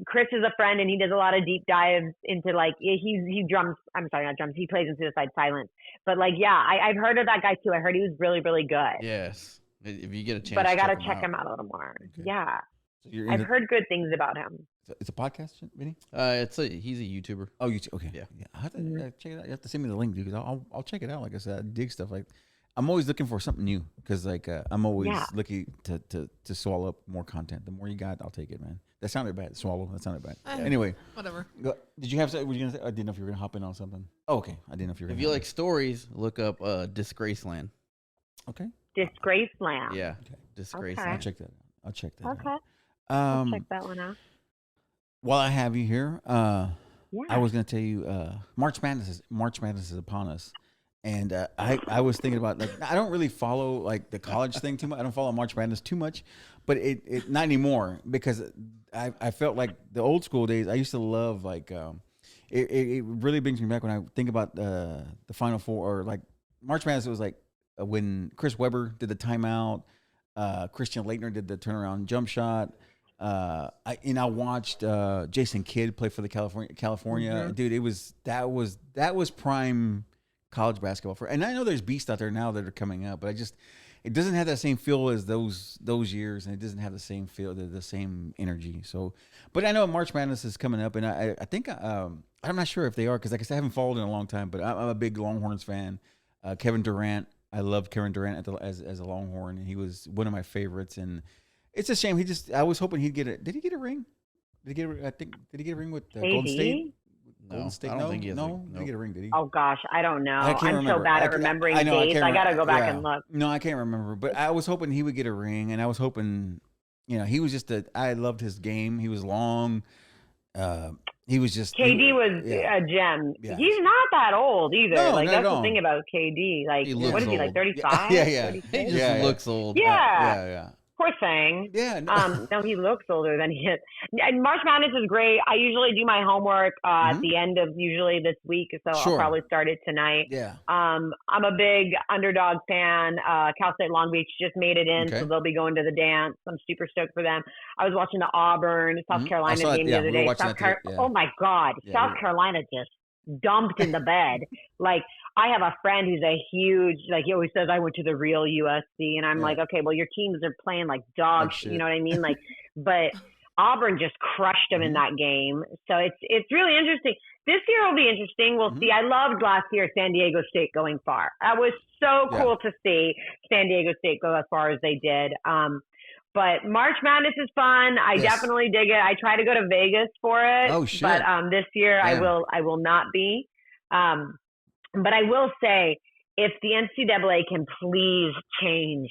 Chris is a friend, and he does a lot of deep dives into like he drums. I'm sorry, not drums. He plays in Suicide Silence. But like, yeah, I've heard of that guy too. I heard he was really, really good.
Yes, if you get a chance.
But I gotta check him out a little more. Okay. Yeah, so I've heard good things about him.
It's a podcast, Vinnie?
He's a YouTuber.
Oh, YouTube. Okay. Yeah. I have to check it out. You have to send me the link, dude. Because I'll check it out. Like I said, I dig stuff like. I'm always looking for something new because, like, I'm always looking to swallow up more content. The more you got, I'll take it, man. That sounded bad. Swallow. That sounded bad. Anyway,
whatever.
Did you have something? Were you gonna say? I didn't know if you were gonna hop in on something. Oh, okay. I didn't know if you were.
If you like stories, look up Disgraceland.
Okay.
Disgraceland.
Yeah. Okay. Disgraceland.
Okay.
I'll check that.
Okay.
I'll
check that one out.
While I have you here, I was gonna tell you, March Madness is upon us. And I was thinking about, like, I don't really follow like the college thing too much. I don't follow March Madness too much, but it not anymore because I felt like the old school days. I used to love like it really brings me back when I think about the Final Four or like March Madness. It was like when Chris Webber did the timeout, Christian Laettner did the turnaround jump shot. I watched Jason Kidd play for the California. Mm-hmm. Dude, that was prime college basketball and I know there's beasts out there now that are coming up, but it doesn't have that same feel as those years, and it doesn't have the same feel, the same energy. So, but I know March Madness is coming up, and I think I'm not sure if they are because like I said, I haven't followed in a long time, but I'm a big Longhorns fan. Kevin Durant, I loved Kevin Durant as a Longhorn, and he was one of my favorites. And it's a shame I was hoping he'd get it. Did he get a ring? Did he get a ring with Golden State?
No, I don't think he has.
No, did he get a ring? Did he?
Oh gosh, I don't know.
I'm
so bad at remembering dates. I gotta go back and look.
No, I can't remember. But I was hoping he would get a ring, and I was hoping, he was just I loved his game. He was long. He was just
KD was a gem. Yeah. He's not that old either.
No,
like that's the thing about KD. Like what is he like 35?
Yeah.
He just looks old.
Yeah. Poor thing.
Yeah.
No, he looks older than he is. And March Madness is great. I usually do my homework at the end of usually this week, so I'll probably start it tonight.
Yeah.
I'm a big underdog fan. Cal State Long Beach just made it in, so they'll be going to the dance. I'm super stoked for them. I was watching the Auburn, South Carolina game the other day. Oh my God, South Carolina just dumped in the bed. Like, I have a friend who's a huge, like, he always says, I went to the real USC. And I'm like, okay, well, your teams are playing like dog shit. You know what I mean? Like, but Auburn just crushed them in that game. So it's really interesting. This year will be interesting. We'll see. I loved last year San Diego State going far. That was so cool to see San Diego State go as far as they did. But March Madness is fun. I definitely dig it. I try to go to Vegas for it.
Oh shit!
But this year I will not be. But I will say, if the NCAA can please change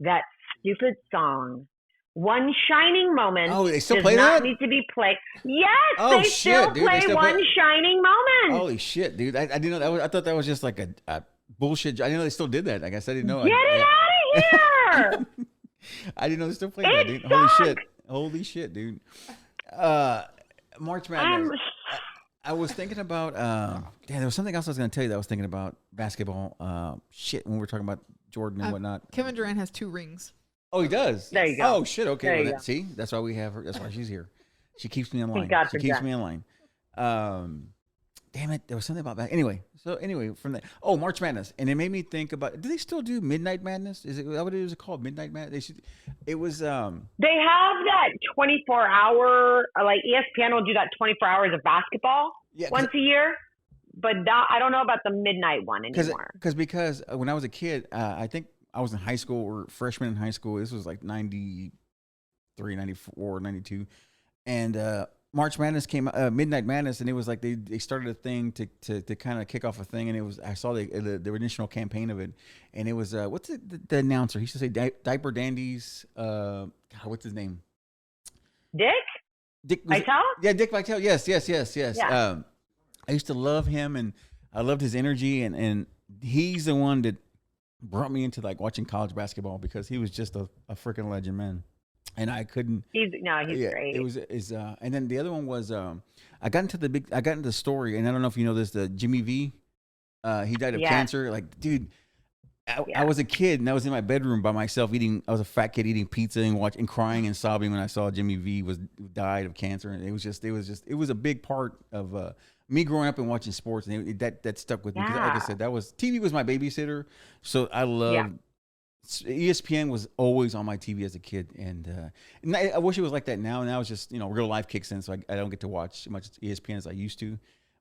that stupid song, "One Shining Moment,"
they still
does
play
not
that?
need to be played. Yes,
they
still play "One Shining Moment."
Holy shit, dude! I didn't know that. I thought that was just like a bullshit. I didn't know they still did that. Like I said, I didn't know.
Get it out of here!
I didn't know they still played that, dude. Holy shit, dude. March Madness. I was thinking about, there was something else I was going to tell you that I was thinking about basketball. When we were talking about Jordan and whatnot.
Kevin Durant has 2 rings.
Oh, he does?
There you go.
Oh, shit. Okay. See, that's why we have her. That's why she's here. She keeps me in line. She keeps me in line. Damn it. There was something about that. Anyway, from that. Oh, March Madness. And it made me think about, do they still do Midnight Madness? Is it what it was called? Midnight Madness? It was.
They have that 24-hour, like ESPN will do that 24 hours of basketball once a year. But I don't know about the midnight one anymore.
Because when I was a kid, I think I was in high school or freshman in high school. This was like 93, 94, 92. And March Madness came, Midnight Madness, and it was like they started a thing to kind of kick off a thing, and it was I saw the initial campaign of it, and it was what's it, the announcer? He used to say Diaper Dandies. God, what's his name? Dick Vitale? Yeah, Dick Vitale. Yes. Yeah. I used to love him, and I loved his energy, and he's the one that brought me into like watching college basketball because he was just a freaking legend, man. And I couldn't. He's great. It was and then the other one was I got into the story, and I don't know if you know this. The Jimmy V, he died of cancer. Like, dude, I was a kid and I was in my bedroom by myself eating. I was a fat kid eating pizza and crying and sobbing when I saw Jimmy V died of cancer. And it was a big part of me growing up and watching sports, and that stuck with me. Because, like I said, TV was my babysitter, so I loved. ESPN was always on my TV as a kid, and I wish it was like that now. Now it's just real life kicks in, so I don't get to watch as much ESPN as I used to.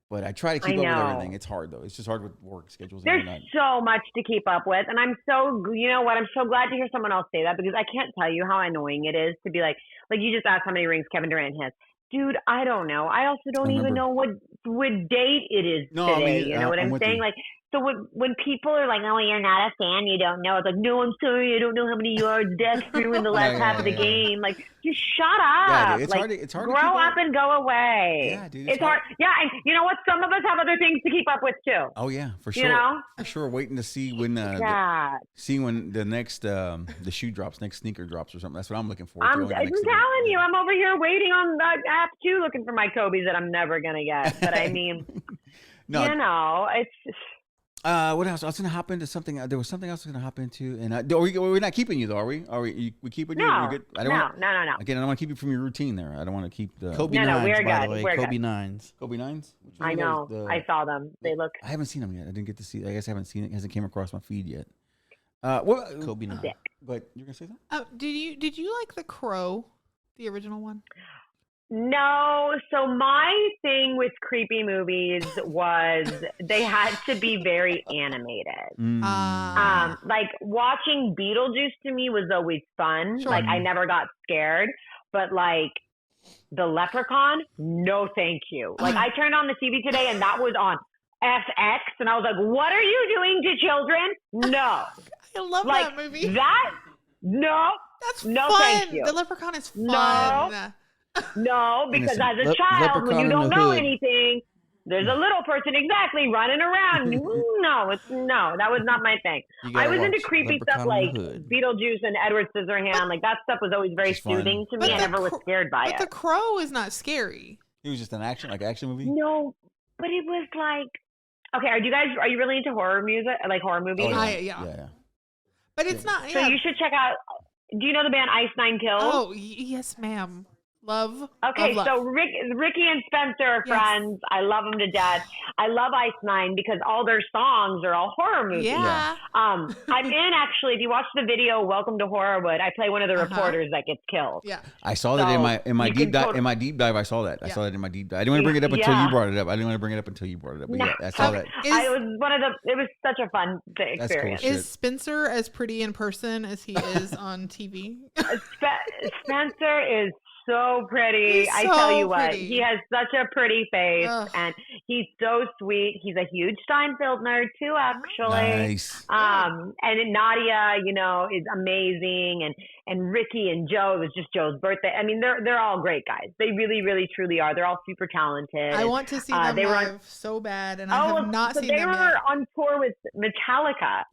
But I try to keep up with everything. It's hard though. It's just hard with work schedules.
There's so much to keep up with, and I'm so I'm so glad to hear someone else say that because I can't tell you how annoying it is to be like you just asked how many rings Kevin Durant has. Dude, I don't know. I also don't even know what date it is today. You know what I'm saying? Like. So when people are like, "Oh, you're not a fan, you don't know," it's like, "No, I'm sorry, I don't know how many yards Dex threw in the last half of the game." Like, just shut up.
Yeah, dude, it's hard.
Grow up and go away.
Yeah, dude,
it's hard. Yeah, and you know what? Some of us have other things to keep up with too.
Oh yeah, for sure. For sure. Waiting to see when when the next the shoe drops, next sneaker drops or something. That's what I'm looking for.
I'm telling you, I'm over here waiting on that app too, looking for my Kobe's that I'm never gonna get. But I mean, it's.
What else? I was gonna hop into something. There was something else I was gonna hop into, and we're not keeping you though, are we? We keeping you?
No,
good?
No.
Again, I don't want to keep you from your routine there. I don't want to keep the
Kobe nines.
We're
by
good.
the way,
We're
Kobe
good.
nines.
Kobe nines.
I know. I saw them. They look.
I haven't seen them yet. I didn't get to see. I guess I haven't seen it. It hasn't came across my feed yet.
Kobe nines.
But you're gonna say that?
Oh, did you like The Crow, the original one?
No, so my thing with creepy movies was they had to be very animated. Like watching Beetlejuice to me was always fun. Sure. Like I never got scared, but like the Leprechaun, no thank you. Like I turned on the TV today and that was on FX and I was like, what are you doing to children? No.
I love that movie.
That's no
fun.
Thank you.
The Leprechaun is fun.
No, because as a child, when you don't know anything, there's a little person running around. No, that was not my thing. I was into creepy stuff like Beetlejuice and Edward Scissorhands. Like that stuff was always very soothing to me. I never was scared by it.
But The Crow is not scary.
It was just an action movie.
No, but it was like, okay. Are you really into horror music, like horror movies?
Oh,
yeah. But it's not.
So you should check out. Do you know the band Ice Nine Kills?
Oh yes, ma'am. Love.
Okay,
love.
So Ricky and Spencer are friends. I love them to death. I love Ice Nine because all their songs are all horror movies.
Yeah.
I'm in actually. If you watch the video, Welcome to Horrorwood, I play one of the reporters that gets killed.
Yeah.
I saw that in my deep dive. In my deep dive, I saw that. I saw that in my deep dive. I didn't want to bring it up until you brought it up. But yeah, I saw that.
It was such a fun experience.
Cool
is Spencer as pretty in person as he is on TV?
Spencer is so pretty. I tell you what, he has such a pretty face and he's so sweet. He's a huge Steinfeld nerd too, actually.
Nice.
And Nadia, is amazing. And Ricky and Joe, it was just Joe's birthday. I mean, they're all great guys. They really, really, truly are. They're all super talented.
I want to see them live so bad, and I have not seen them yet. They
were on tour with Metallica,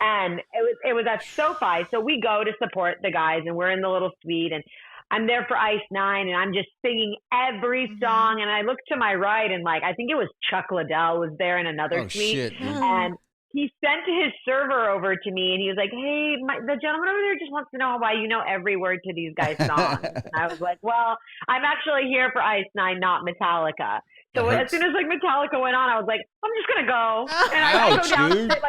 and it was at SoFi. So we go to support the guys, and we're in the little suite, and I'm there for Ice Nine, and I'm just singing every song. And I look to my right, and I think it was Chuck Liddell was there in another suite,
shit,
and he sent his server over to me, and he was like, "Hey, the gentleman over there just wants to know why you know every word to these guys' songs." And I was like, "Well, I'm actually here for Ice Nine, not Metallica." So as soon as Metallica went on, I was like, "I'm just gonna go," and I go downstairs,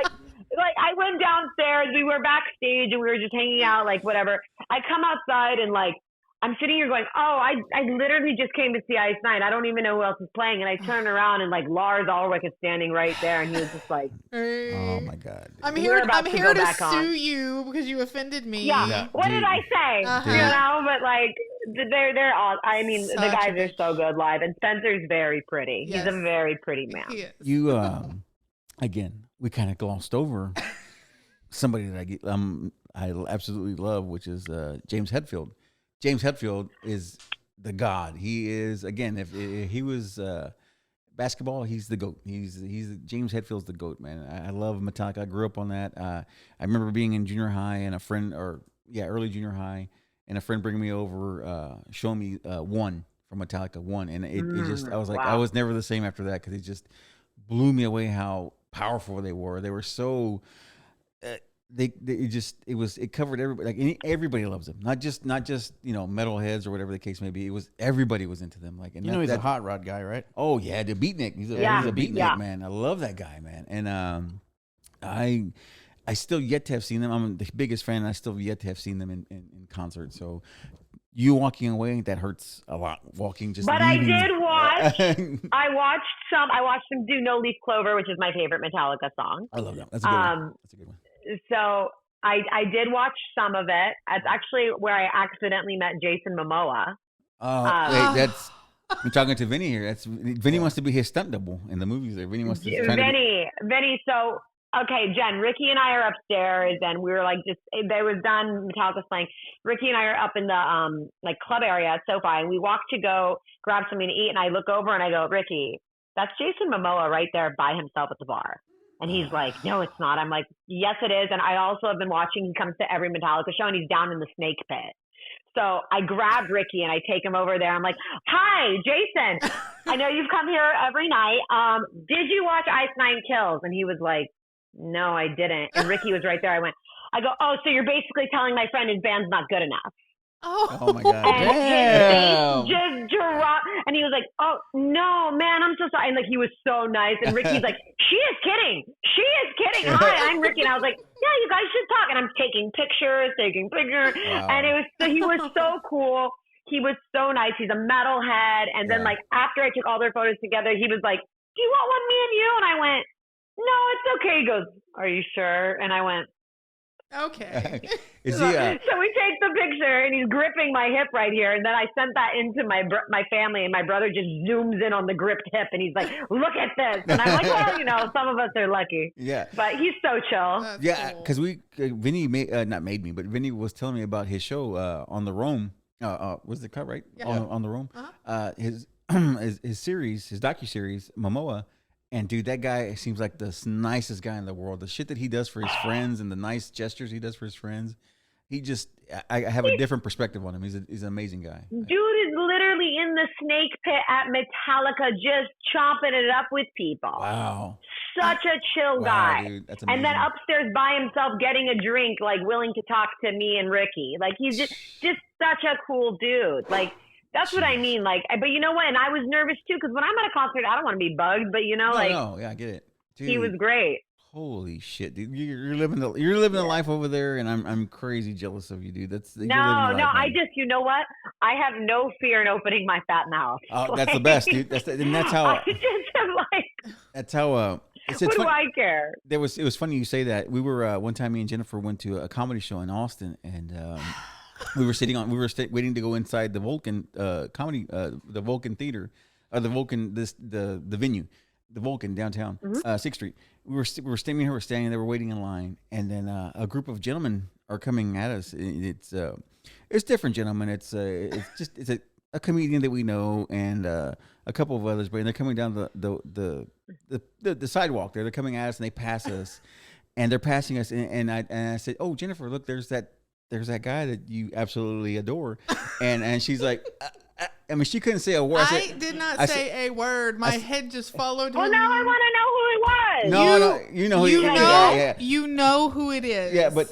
I went downstairs. We were backstage, and we were just hanging out, whatever. I come outside, and I'm sitting here going, I literally just came to see Ice Nine. I don't even know who else is playing. And I turn around and Lars Ulrich is standing right there. And he was just like,
oh my God.
I'm here to sue you because you offended me.
Yeah. What did I say? But they're all. I mean,
Such
the guys
a
are so good live, and Spencer's very pretty.
Yes.
He's a very pretty man.
Yes.
You again, we kind of glossed over somebody that I absolutely love, which is James Hetfield. James Hetfield is the god. He is, again, if he was basketball, he's the GOAT. He's James Hetfield's the GOAT, man. I love Metallica. I grew up on that. I remember being in junior high and early junior high, and a friend bringing me over, showing me One from Metallica, One, and it just, I was like,
wow.
I was never the same after that, because it just blew me away how powerful they were. They were so. It covered everybody. Like everybody loves them. Not just metalheads or whatever the case may be. It was everybody was into them. Like, and
he's a hot rod guy, right?
Oh yeah, the beatnik. He's a beatnik man. I love that guy, man. And I still yet to have seen them. I'm the biggest fan, and I still yet to have seen them in concert. So you walking away, that hurts a lot. Walking just.
But
leaving.
I did watch. I watched them do No Leaf Clover, which is my favorite Metallica song.
I love that. That's a good one. That's a good one.
So I did watch some of it. It's actually where I accidentally met Jason Momoa.
Oh, wait, I'm talking to Vinnie here. Vinnie wants to be his stunt double in the movies. There, Vinnie wants to.
Vinnie. So okay, Jen, Ricky and I are upstairs, and we were like, they was done Metallica's playing. Ricky and I are up in the like club area at SoFi, and we walk to go grab something to eat, and I look over and I go, Ricky, that's Jason Momoa right there by himself at the bar. And he's like, no, it's not. I'm like, yes, it is. And I also have been watching. He comes to every Metallica show, and he's down in the snake pit. So I grab Ricky and I take him over there. I'm like, hi, Jason. I know you've come here every night. Did you watch Ice Nine Kills? And he was like, no, I didn't. And Ricky was right there. I go, oh, so you're basically telling my friend his band's not good enough.
Oh my God.
And his face just dropped. And he was like, oh, no, man, I'm so sorry. And like, he was so nice. And Ricky's like, she is kidding. She is kidding. Hi, I'm Ricky. And I was like, yeah, you guys should talk. And I'm taking pictures.
Wow.
And he was so cool. He was so nice. He's a metalhead. And then like, after I took all their photos together, he was like, do you want one, me and you? And I went, no, it's okay. He goes, are you sure? And I went,
okay.
Is
so
he?
So we take the picture, and he's gripping my hip right here. And then I sent that into my family, and my brother just zooms in on the gripped hip, and he's like, "Look at this!" And I'm like, "Well, some of us are lucky."
Yeah.
But he's so chill.
That's cool. Because Vinny not made me, but Vinny was telling me about his show on the Rome. Was the cut right?
Yeah.
On the Rome.
Uh-huh.
His series, his docuseries, Momoa. And dude, that guy seems like the nicest guy in the world. The shit that he does for his friends and the nice gestures he does for his friends, I have a different perspective on him. He's an amazing guy.
Dude is literally in the snake pit at Metallica, just chomping it up with people.
Wow.
Such a chill guy.
Dude, that's amazing.
And then upstairs by himself getting a drink, like willing to talk to me and Ricky. Like he's just such a cool dude. Like, that's what I mean. Like, but you know what? And I was nervous too, because when I'm at a concert, I don't want to be bugged. But
no, I get it. Dude,
he was great.
Holy shit, dude! You're living the life over there, and I'm crazy jealous of you, dude.
No. I just, you know what? I have no fear in opening my fat mouth.
Oh, that's the best, dude. That's how.
I just am like.
That's how.
What do I care?
It was funny you say that. We were one time, me and Jennifer went to a comedy show in Austin, and. We were waiting to go inside the Vulcan comedy, the Vulcan theater, the Vulcan the venue, the Vulcan downtown, 6th Street. We were standing here, they were waiting in line, and then a group of gentlemen are coming at us. It's different gentlemen. It's a comedian that we know and a couple of others, but they're coming down the sidewalk there. They're coming at us and they pass us, and they're passing us, and I said, oh, Jennifer, look, there's that guy that you absolutely adore. And she's like, I mean, she couldn't say a word.
I did not say a word. My head just followed him.
Well, now I want to know who it was.
No, you know who he is. Yeah.
You know who it is.
Yeah, but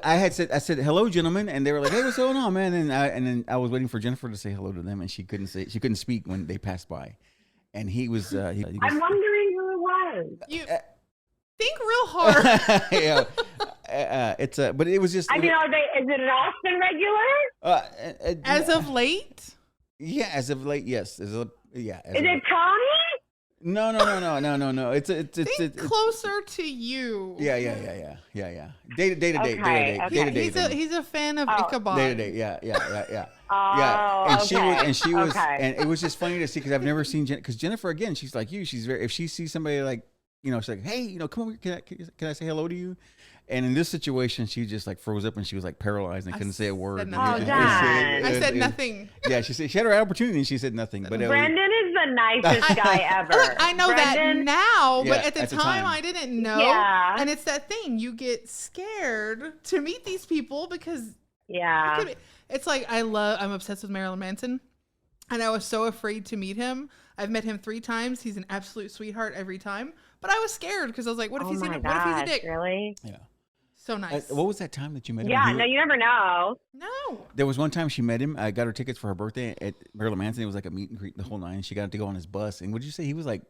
I said, hello, gentlemen. And they were like, hey, what's going on, man? And then I was waiting for Jennifer to say hello to them, and she couldn't speak when they passed by. And he was,
I'm wondering who it was.
You think real hard.
Yeah. But it was just.
I mean, is it an Austin regular?
As of late?
Yeah, as of late, yes. Is it Tony? No. It's
closer to you.
Yeah. Day to day.
He's a fan of Ichabod.
Day to day. Yeah.
Oh,
and she was,
okay.
and it was just funny to see because I've never seen because Jennifer again. She's like you. She's very if she sees somebody like she's like, hey, come over. Can I say hello to you? And in this situation, she just like froze up and she was like paralyzed and couldn't say a word.
I said nothing.
Yeah, she had her opportunity and she said nothing. But
Brendan is the nicest guy ever.
Look, I know
Brendan,
that now, but
Yeah,
at the time I didn't know.
Yeah.
And it's that thing you get scared to meet these people because it's like I'm obsessed with Marilyn Manson, and I was so afraid to meet him. I've met him 3 times. He's an absolute sweetheart every time, but I was scared because I was like, what if he's a dick?
Really?
Yeah.
So nice.
What was that time that you met him?
Yeah, no, you never know.
No.
There was one time she met him. I got her tickets for her birthday at Marilyn Manson. It was like a meet and greet the whole nine. She got to go on his bus. And what did you say? He was like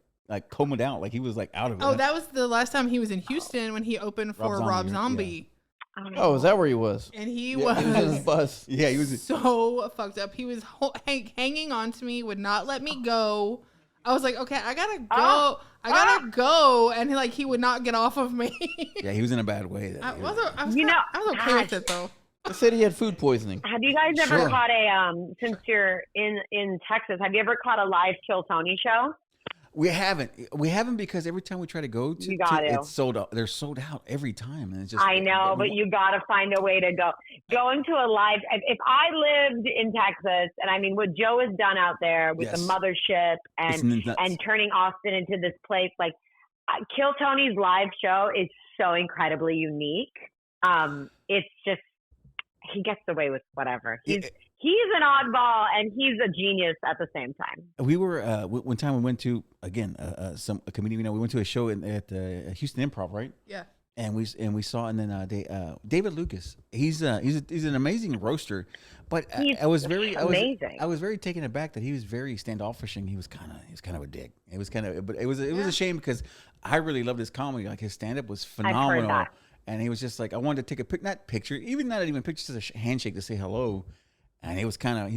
combed out. Like he was like out of it.
Oh, that was the last time he was in Houston when he opened for Rob Zombie.
Yeah.
Oh, is that where he was?
And he
was in his bus.
Yeah, he was
so fucked up. He was hanging on to me, would not let me go. I was like, okay, I gotta go. I gotta go. And he would not get off of me.
Yeah, he was in a bad way.
I was okay with it though.
They said he had food poisoning.
Have you guys ever caught since you're in Texas, have you ever caught a live Kill Tony show?
We haven't because every time we try to go to it's sold out. They're sold out every time, and it's just.
I know, but you got to find a way to go. Going to a live. If I lived in Texas, and I mean what Joe has done out there with the mothership and turning Austin into this place, like Kill Tony's live show is so incredibly unique. It's just he gets away with whatever. He's an oddball and he's a genius at the same time.
We were one time we went to again a comedian. We went to a show at the Houston Improv, right?
Yeah.
And we saw and then David Lucas. He's an amazing roaster, but I was very taken aback that he was very standoffish and he was kind of a dick. It was a shame because I really loved his comedy. Like his stand up was phenomenal.
I've heard that.
And he was just like I wanted to take a not even picture, just a handshake to say hello. And he was kind of
to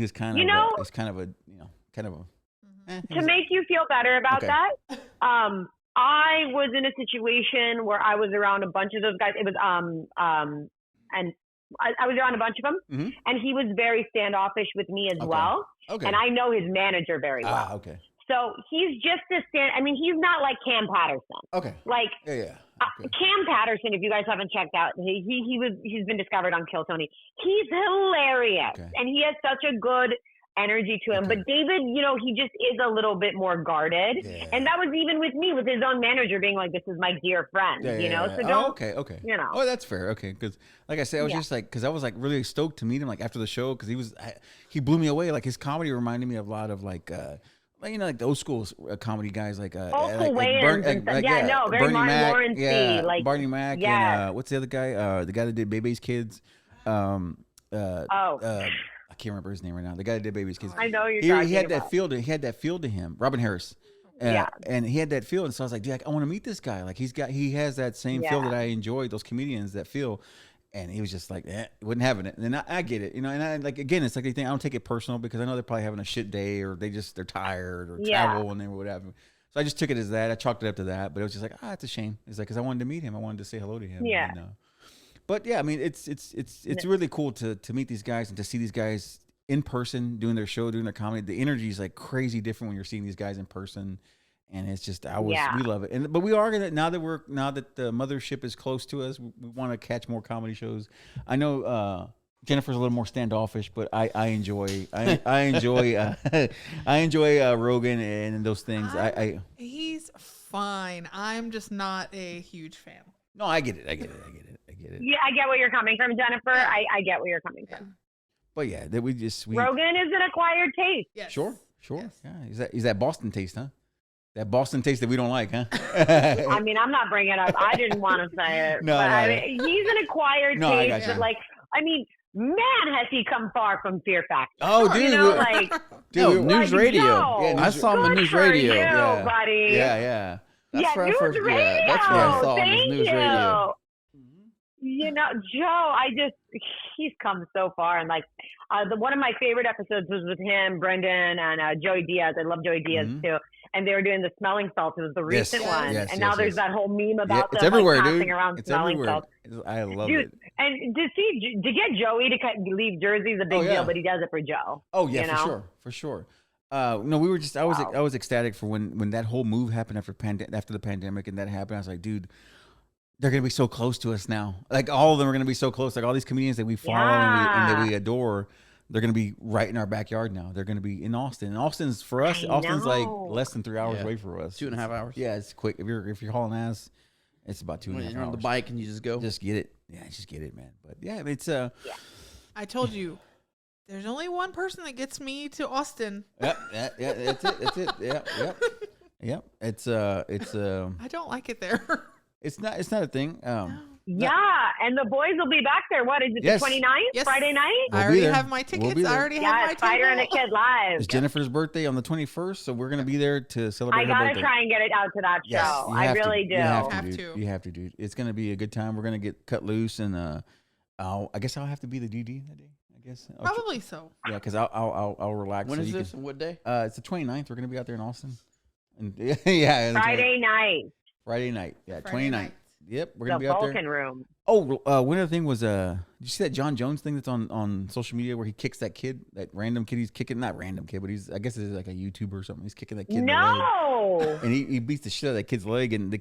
make you feel better about that. I was in a situation where I was around a bunch of those guys. It was and I was around a bunch of them, and he was very standoffish with me as well. Okay. And I know his manager very well.
Okay.
So he's just I mean, he's not like Cam Patterson.
Okay.
Like
yeah. Okay.
Cam Patterson, if you guys haven't checked out, he's been discovered on Kill Tony. He's hilarious, and he has such a good energy to him. But David, he just is a little bit more guarded, and that was even with me, with his own manager being like, "This is my dear friend," So don't.
Okay. Oh, that's fair. Okay, because like I said, I was just like, because I was like really stoked to meet him like after the show because he blew me away. Like his comedy reminded me of a lot of like the old school comedy guys like
very
Bernie Mac,
Lawrence-y, like
Barney Mac, and what's the other guy? The guy that did Baby's Kids. I can't remember his name right now. The guy that did Baby's Kids.
I know you're
he had that feel. He had that feel to him. Robin Harris. And he had that feel, and so I was like, dude, I want to meet this guy. Like he has that same feel that I enjoy. Those comedians that feel. And he was just like, wasn't having it. And I get it, And I like again, it's like the thing. I don't take it personal because I know they're probably having a shit day or they're tired or travel and they whatever. So I just took it as that. I chalked it up to that. But it was just like, it's a shame. It's like because I wanted to meet him. I wanted to say hello to him.
Yeah.
But yeah, I mean, it's really cool to meet these guys and to see these guys in person doing their show, doing their comedy. The energy is like crazy different when you're seeing these guys in person. And it's just we love it. But we are gonna now that the mothership is close to us, we want to catch more comedy shows. I know Jennifer's a little more standoffish, but I enjoy Rogan and those things.
He's fine. I'm just not a huge fan.
No, I get it.
Yeah, I get where you're coming from, Jennifer. I get where you're coming from.
But yeah, that we
Rogan is an acquired taste.
Yes. Sure. Yes. Yeah, he's that Boston taste, huh? That Boston taste that we don't like, huh?
I mean, I'm not bringing it up. I didn't want to say it. I mean, he's an acquired taste. But man, has he come far from Fear Factor.
Oh, dude.
News radio.
Yeah,
I saw him on News radio.
You, buddy.
Yeah.
That's where
News radio.
That's where I saw him.
Thank
News radio.
Joe, he's come so far. And one of my favorite episodes was with him, Brendan, and Joey Diaz. I love Joey Diaz too. and they were doing the smelling salts. It was the recent one,
yes,
and now there's that whole meme about
it's
them
everywhere,
passing
dude.
around
It's
smelling
everywhere.
salts.
I love
Dude,
it.
and to get Joey to leave Jersey is a big deal, but he does it for Joe.
Oh yeah, for sure. No, we were just. I was ecstatic for when that whole move happened after the pandemic, and that happened. I was like, dude, they're gonna be so close to us now. Like all of them are gonna be so close. Like all these comedians that we follow and that we adore, they're gonna be right in our backyard now. They're gonna be in Austin. And Austin's for us. Austin's like less than 3 hours away for us.
2.5 hours.
Yeah, it's quick. If you're hauling ass, it's about 2.5 hours.
You're on the bike and you just go.
Just get it. Yeah, just get it, man. But yeah, it's
I told you. There's only one person that gets me to Austin.
Yep, yeah, that's it. Yep. It's
I don't like it there.
It's not a thing.
Yeah, and the boys will be back there. What is it, the 29th?
Yes.
Friday night?
We'll
I already
be there.
have my tickets.
We'll be
I
there.
already have my tickets.
Spider and the Kid live.
It's Jennifer's birthday on the 21st, so we're gonna be there to celebrate her birthday.
I gotta try and get it out to that show. I really do.
You have to, dude. It's gonna be a good time. We're gonna get cut loose, and I guess I'll have to be the DD that day. I guess
Probably so.
Yeah, because I'll relax.
When is this? And what day?
It's the 29th. We're gonna be out there in Austin. And yeah,
Friday night.
Friday night. Yeah,
Friday
29th.
night.
Yep, we're gonna be out there.
The Vulcan room.
Oh, one other thing was, did you see that John Jones thing that's on social media where he kicks that kid, that random kid? He's kicking, not random kid, but I guess it's like a YouTuber or something. He's kicking that kid in the leg. And he beats the shit out of that kid's leg, and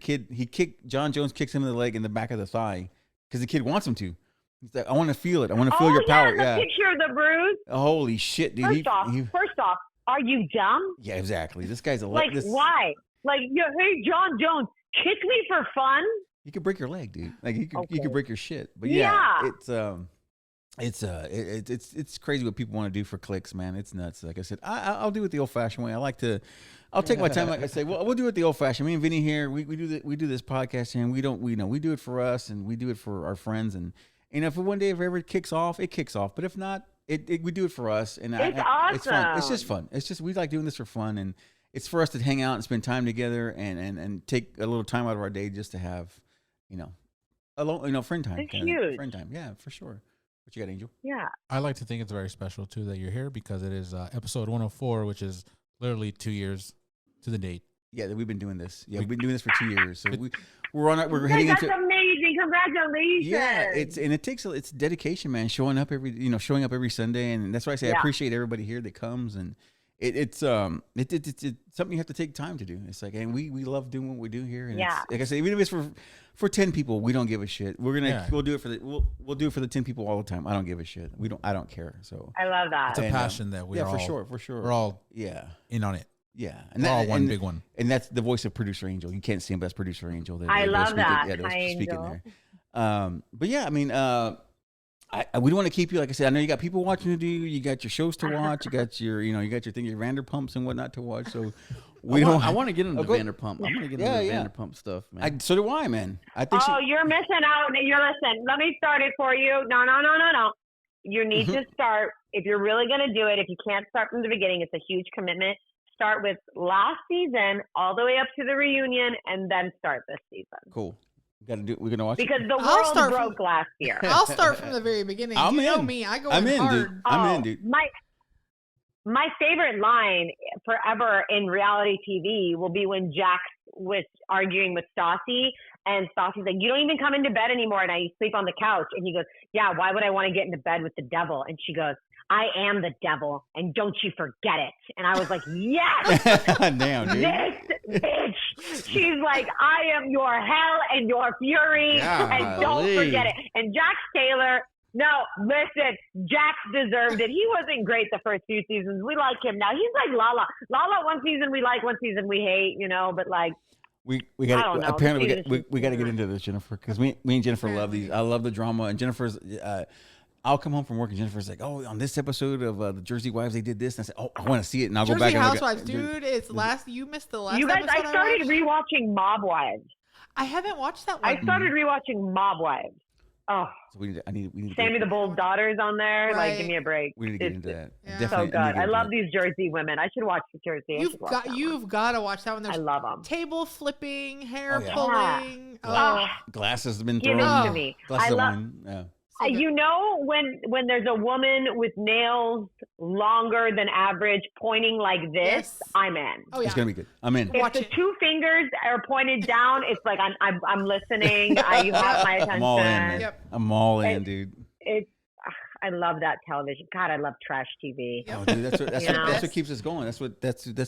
John Jones kicks him in the leg in the back of the thigh because the kid wants him to. He's like, I want to feel it. I want to feel your power.
The picture of the bruise.
Holy shit, dude.
First off, are you dumb?
Yeah, exactly. This guy's
why? Like, hey, John Jones, kick me for fun?
You could break your leg, dude. Like you could break your shit. But it's crazy what people want to do for clicks, man. It's nuts. Like I said, I'll do it the old-fashioned way. I'll take my time. Like I say, well, we'll do it the old-fashioned. Me and Vinnie here, we do this podcast here, and we do it for us, and we do it for our friends, and if one day if it ever kicks off, it kicks off. But if not, we do it for us, and
it's awesome.
It's fun. It's just fun. It's just we like doing this for fun, and it's for us to hang out and spend time together, and take a little time out of our day just to have. Friend time.
It's huge.
Friend time, yeah, for sure. What you got, Angel?
Yeah.
I like to think it's very special too that you're here because it is episode 104, which is literally 2 years to the date.
Yeah, we've been doing this. Yeah, we've been doing this for 2 years. So we're heading into.
That's amazing! Congratulations.
Yeah, it's dedication, man. Showing up every Sunday, and that's why I say I appreciate everybody here that comes, and it's something you have to take time to do. It's like, and we love doing what we do here, and it's, like I said, even if it's for 10 people, we don't give a shit. We'll do it for we'll do it for the 10 people all the time. I don't give a shit. I don't care. So
I love that.
It's a passion that we're all
for sure.
We're all in on it.
Yeah,
and we're all one big one.
And that's the voice of producer Angel. You can't see him, but that's producer Angel.
I love that.
Speaking there. But yeah, I mean, we don't want to keep you. Like I said, I know you got people watching to do. You got your shows to watch. You got your, you got your thing, your Vanderpumps and whatnot to watch. So
I want to get into Vanderpump. I'm going to get into Vanderpump stuff, man.
So do I, man. I think.
You're missing out. Listen, let me start it for you. No. You need to start. If you're really going to do it, if you can't start from the beginning, it's a huge commitment. Start with last season all the way up to the reunion, and then start this season.
Cool. We're gonna watch
because the world broke last year.
I'll start from the very beginning. You know me. I go in hard.
Dude. I'm in, dude.
My favorite line forever in reality TV will be when Jax was arguing with Stassi, and Stassi's like, "You don't even come into bed anymore, and I sleep on the couch." And he goes, "Yeah, why would I want to get into bed with the devil?" And she goes, "I am the devil, and don't you forget it." And I was like, yes!
Damn, dude.
This bitch. She's like, "I am your hell and your fury, and don't forget it." And Jax Taylor, no, listen, Jax deserved it. He wasn't great the first few seasons. We like him now. He's like Lala. Lala, one season we like, one season we hate, but like,
we got apparently we got to get into this, Jennifer, because me and Jennifer love these. I love the drama, and Jennifer's. I'll come home from work and Jennifer's like, "Oh, on this episode of the Jersey Wives, they did this." And I said, "Oh, I want to see it." And I'll go back.
Jersey Housewives, dude. It's you missed the last.
You guys,
episode
I started rewatching Mob Wives.
I haven't watched that one.
I started rewatching Mob Wives. Oh,
so we need
Sammy the Bull's daughter's on there.
Right.
Like, give me a break.
We need to get into that.
Yeah.
So good. I love these Jersey women. I should watch the Jersey.
You've got to watch that one.
I love them.
Table flipping, hair pulling.
Oh.
Glasses have been
Give
thrown.
it to me.
Glasses
I love.
of wine. Yeah.
So
you know, when there's a woman with nails longer than average pointing like this,
Yes.
I'm in.
Oh yeah.
It's gonna be good. I'm in.
If the 2 fingers are pointed down, it's like I'm listening. You have my attention.
I'm all in, man.
Yep.
I'm all in, dude.
It's I love that television. God, I love trash TV.
Oh, dude, that's
know?
what keeps us going. That's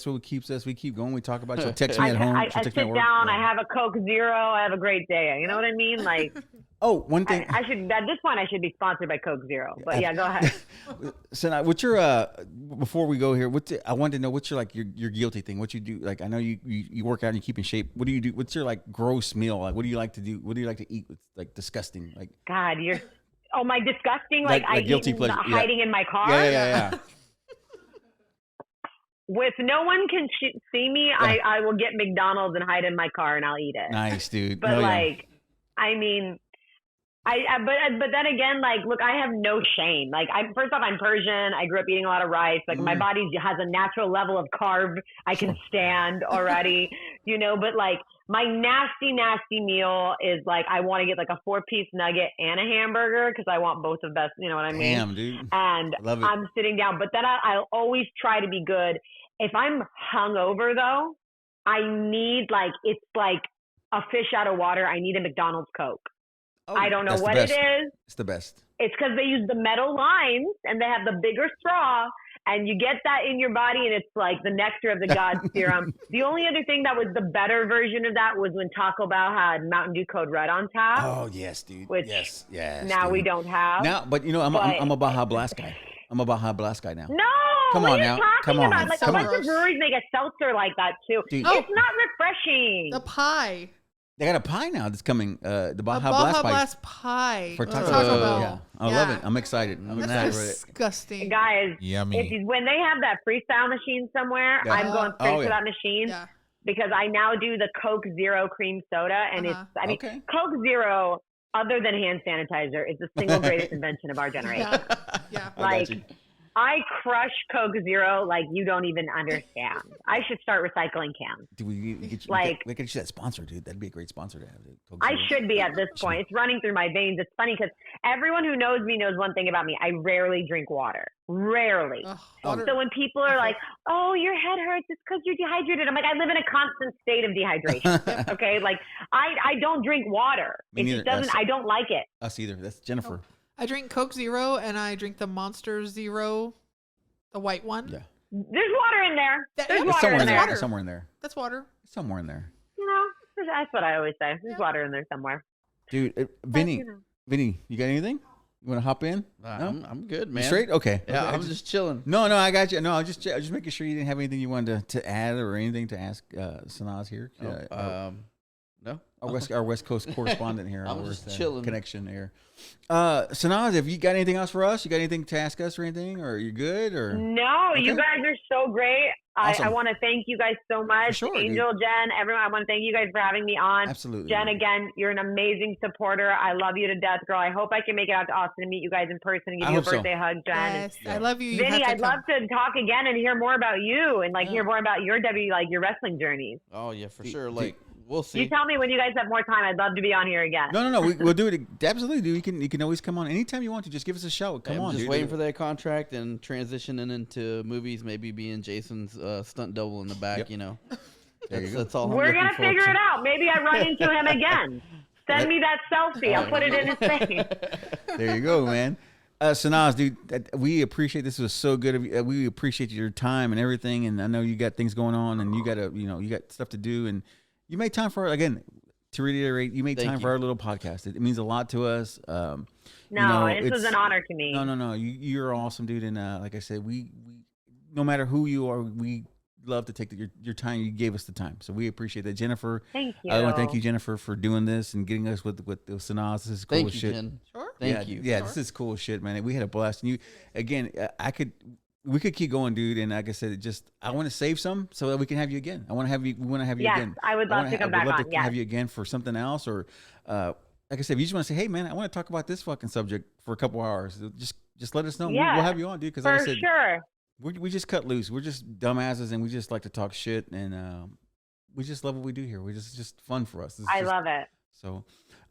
what keeps us. We keep going. We talk about. She'll text me at home.
I
She'll
sit
text me at work.
down.
Yeah.
I have a Coke Zero. I have a great day. You know what I mean? Like,
Oh, one thing.
I should at this point I should be sponsored by Coke Zero. But yeah, go ahead.
So now, what's your before we go here? I wanted to know what's your your guilty thing. What you do? Like, I know you work out and you keep in shape. What do you do? What's your like gross meal? Like, what do you like to do? What do you like to eat? It's like disgusting. Like,
God, you're. Oh, my disgusting! Like I
guilty
eat
pleasure.
hiding in my car.
Yeah.
With no one can see me,
Yeah.
I will get McDonald's and hide in my car and I'll eat it.
Nice, dude.
But I mean, but then again, like, look, I have no shame. Like, first off, I'm Persian. I grew up eating a lot of rice. Like, my body has a natural level of carb I can stand already, you know. But like, my nasty meal is like, I want to get like a 4-piece nugget and a hamburger because I want both of best. You know what I mean?
Damn, dude.
And
Love it.
I'm sitting down, but then I'll always try to be good. If I'm hungover though, I need it's like a fish out of water. I need a McDonald's Coke. I don't know what it is.
It's the best.
It's because they use the metal lines and they have the bigger straw, and you get that in your body, and it's like the nectar of the gods serum. The only other thing that was the better version of that was when Taco Bell had Mountain Dew Code Red on tap.
Oh yes, dude.
Which
yes.
Now
dude.
we don't have.
Now, but you know, I'm a Baja Blast guy. I'm a Baja Blast guy now.
No,
Come
what
on
are you
now.
talking
Come on.
about? Like
Come
a
on.
bunch of breweries make a seltzer like that too.
Dude.
It's not refreshing.
The pie.
They got a pie now that's coming. The Baja,
Baja
Blast
pie.
for Taco
Taco
Bell.
Bell.
Yeah, I love it. I'm excited. I'm excited for it.
Disgusting.
Guys,
Yummy.
when they have that freestyle machine somewhere,
Yeah.
I'm going straight
Oh,
to
yeah.
that machine
Yeah.
because I now do the Coke Zero cream soda, and
Okay.
Coke Zero, other than hand sanitizer, is the single greatest invention of our generation.
Yeah.
I got you.
I crush Coke Zero like you don't even understand. I should start recycling cans.
Dude, we get you, we get you that sponsor, dude. That'd be a great sponsor to have. Dude. Coke
I
Zero.
should be at this point. It's running through my veins. It's funny because everyone who knows me knows one thing about me. I rarely drink water. Rarely.
Ugh, water.
So when people are like, "Oh, your head hurts," it's because you're dehydrated. I'm like, I live in a constant state of dehydration. Okay, like I don't drink water.
Me
It
neither.
just doesn't. I don't like it.
Us either. That's Jennifer.
I drink Coke Zero and I drink the Monster Zero, the white one.
Yeah.
There's water in there. There's
It's
It's
water
somewhere
in
in
there.
there.
Water.
Somewhere in there.
That's water.
Somewhere in there.
You know, that's what I always say. There's water in there somewhere.
Dude, Vinny, you got anything? You want to hop in? No?
I'm good,
You
man.
straight? Okay.
Yeah,
Okay.
I'm just chilling.
No, I got you. No, I was just making sure you didn't have anything you wanted to add or anything to ask Sanaz here.
No.
Our West Coast correspondent here.
I'm
our
just
West,
chilling.
Connection here. Sanaz, have you got anything else for us? You got anything to ask us or anything? Or are you good? Or
No, you
Okay.
guys are so great.
Awesome.
I want to thank you guys so much.
sure,
Angel, Jen, everyone. I want to thank you guys for having me on.
Absolutely.
Jen, again, you're an amazing supporter. I love you to death, girl. I hope I can make it out to Austin and meet you guys in person and give
I
you a
hope so.
birthday hug, Jen.
Yes, I love you. You
Vinny,
have to
I'd love to talk again and hear more about you and hear more about your your wrestling journeys.
Oh yeah, for sure. Like we'll see.
You tell me when you guys have more time. I'd love to be on here again.
No. We'll do it. Absolutely, dude. You can always come on anytime you want to. Just give us a shout. Come
I'm
on,
just
dude.
waiting for that contract and transitioning into movies. Maybe being Jason's stunt double in the back.
Yep.
You know,
There you go.
that's all.
We're
I'm
gonna
looking forward
figure
to.
it out. Maybe I run into him again. Send me that selfie. I'll put it in his face.
There you go, man. Sanaz, dude, we appreciate this. Was so good of you. We appreciate your time and everything. And I know you got things going on, and you got stuff to do, and you made time for again. To reiterate, you made
Thank
time
you.
for our little podcast. It means a lot to us.
This was an honor to me.
No. You're awesome, dude. And like I said, we no matter who you are, we love to take your time. You gave us the time, so we appreciate that, Jennifer.
Thank you.
I want to thank you, Jennifer, for doing this and getting us with Sanaz. This is cool
Thank
as
you,
shit.
Jen.
Sure.
Thank you.
Yeah,
Sure.
this is cool shit, man. We had a blast. And you, again, we could keep going, dude. And like I said, I want to save some so that we can have you again. We want to have you
Yes,
again.
I would love to come back on. Yes.
Have you again for something else, or like I said, if you just want to say, hey, man, I want to talk about this fucking subject for a couple hours. Just let us know.
Yeah,
we'll have you on, dude. Because
For
like I said,
sure.
we just cut loose. We're just dumbasses, and we just like to talk shit, and we just love what we do here. We just fun for us.
I love it.
So,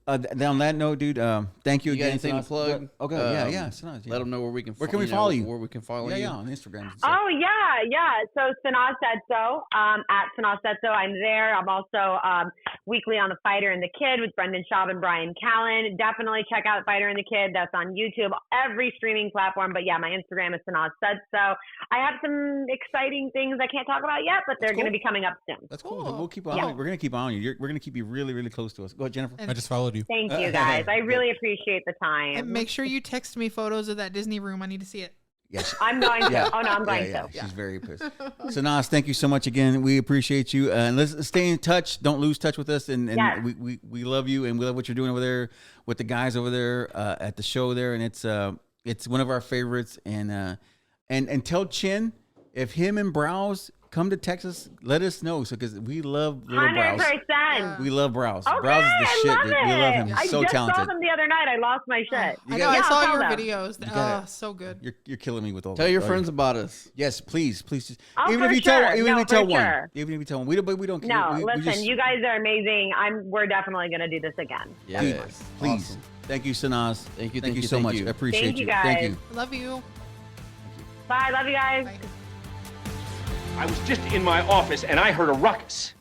On that note, dude, thank you
You got
again.
anything to plug?
Okay, yeah. Sanaz,
Let them know where we can.
Where can we follow you?
Where we can follow you?
Yeah, on Instagram.
Oh yeah. So Sanaz said so. At Sanaz said so. I'm there. I'm also weekly on The Fighter and the Kid with Brendan Schaub and Brian Callen. Definitely check out Fighter and the Kid. That's on YouTube, every streaming platform. But yeah, my Instagram is Sanaz said so. I have some exciting things I can't talk about yet, but they're going to be coming up soon.
That's cool. We'll keep on. We're gonna keep on you. We're gonna keep you really, really close to us. Go ahead, Jennifer.
I just followed you.
Thank you guys. I really appreciate the time.
And make sure you text me photos of that Disney room. I need to see it.
Yes.
I'm going to.
Yeah.
Oh no, I'm going to.
She's very pissed. Sanaz, thank you so much again. We appreciate you. And let's stay in touch. Don't lose touch with us. And
Yes.
we love you, and we love what you're doing over there with the guys over there at the show there. And it's one of our favorites. And tell Chin, if him and Browse come to Texas, let us know. So because we love little Browse.
100%.
We love Browse.
Okay,
Browse is the shit.
I love it.
We love him. He's so
I just
talented.
saw them the other night. I lost my shit.
I know. I saw
I'll
your
tell them.
videos. So good.
You're killing me with all.
Tell your friends about us.
Yes, please. Just,
Oh,
even
for
if you
sure.
tell, even
No,
if you tell
for
one,
sure.
even if you tell one, we don't.
No,
we
listen,
just,
you guys are amazing. We're definitely going to do this again.
Yes.
please.
Awesome.
Thank you, Sanaz.
Thank you
so much. I appreciate
Thank you,
you. Thank
guys.
you.
Love you.
Bye. Love you guys.
Bye.
I was just in my office and I heard a ruckus.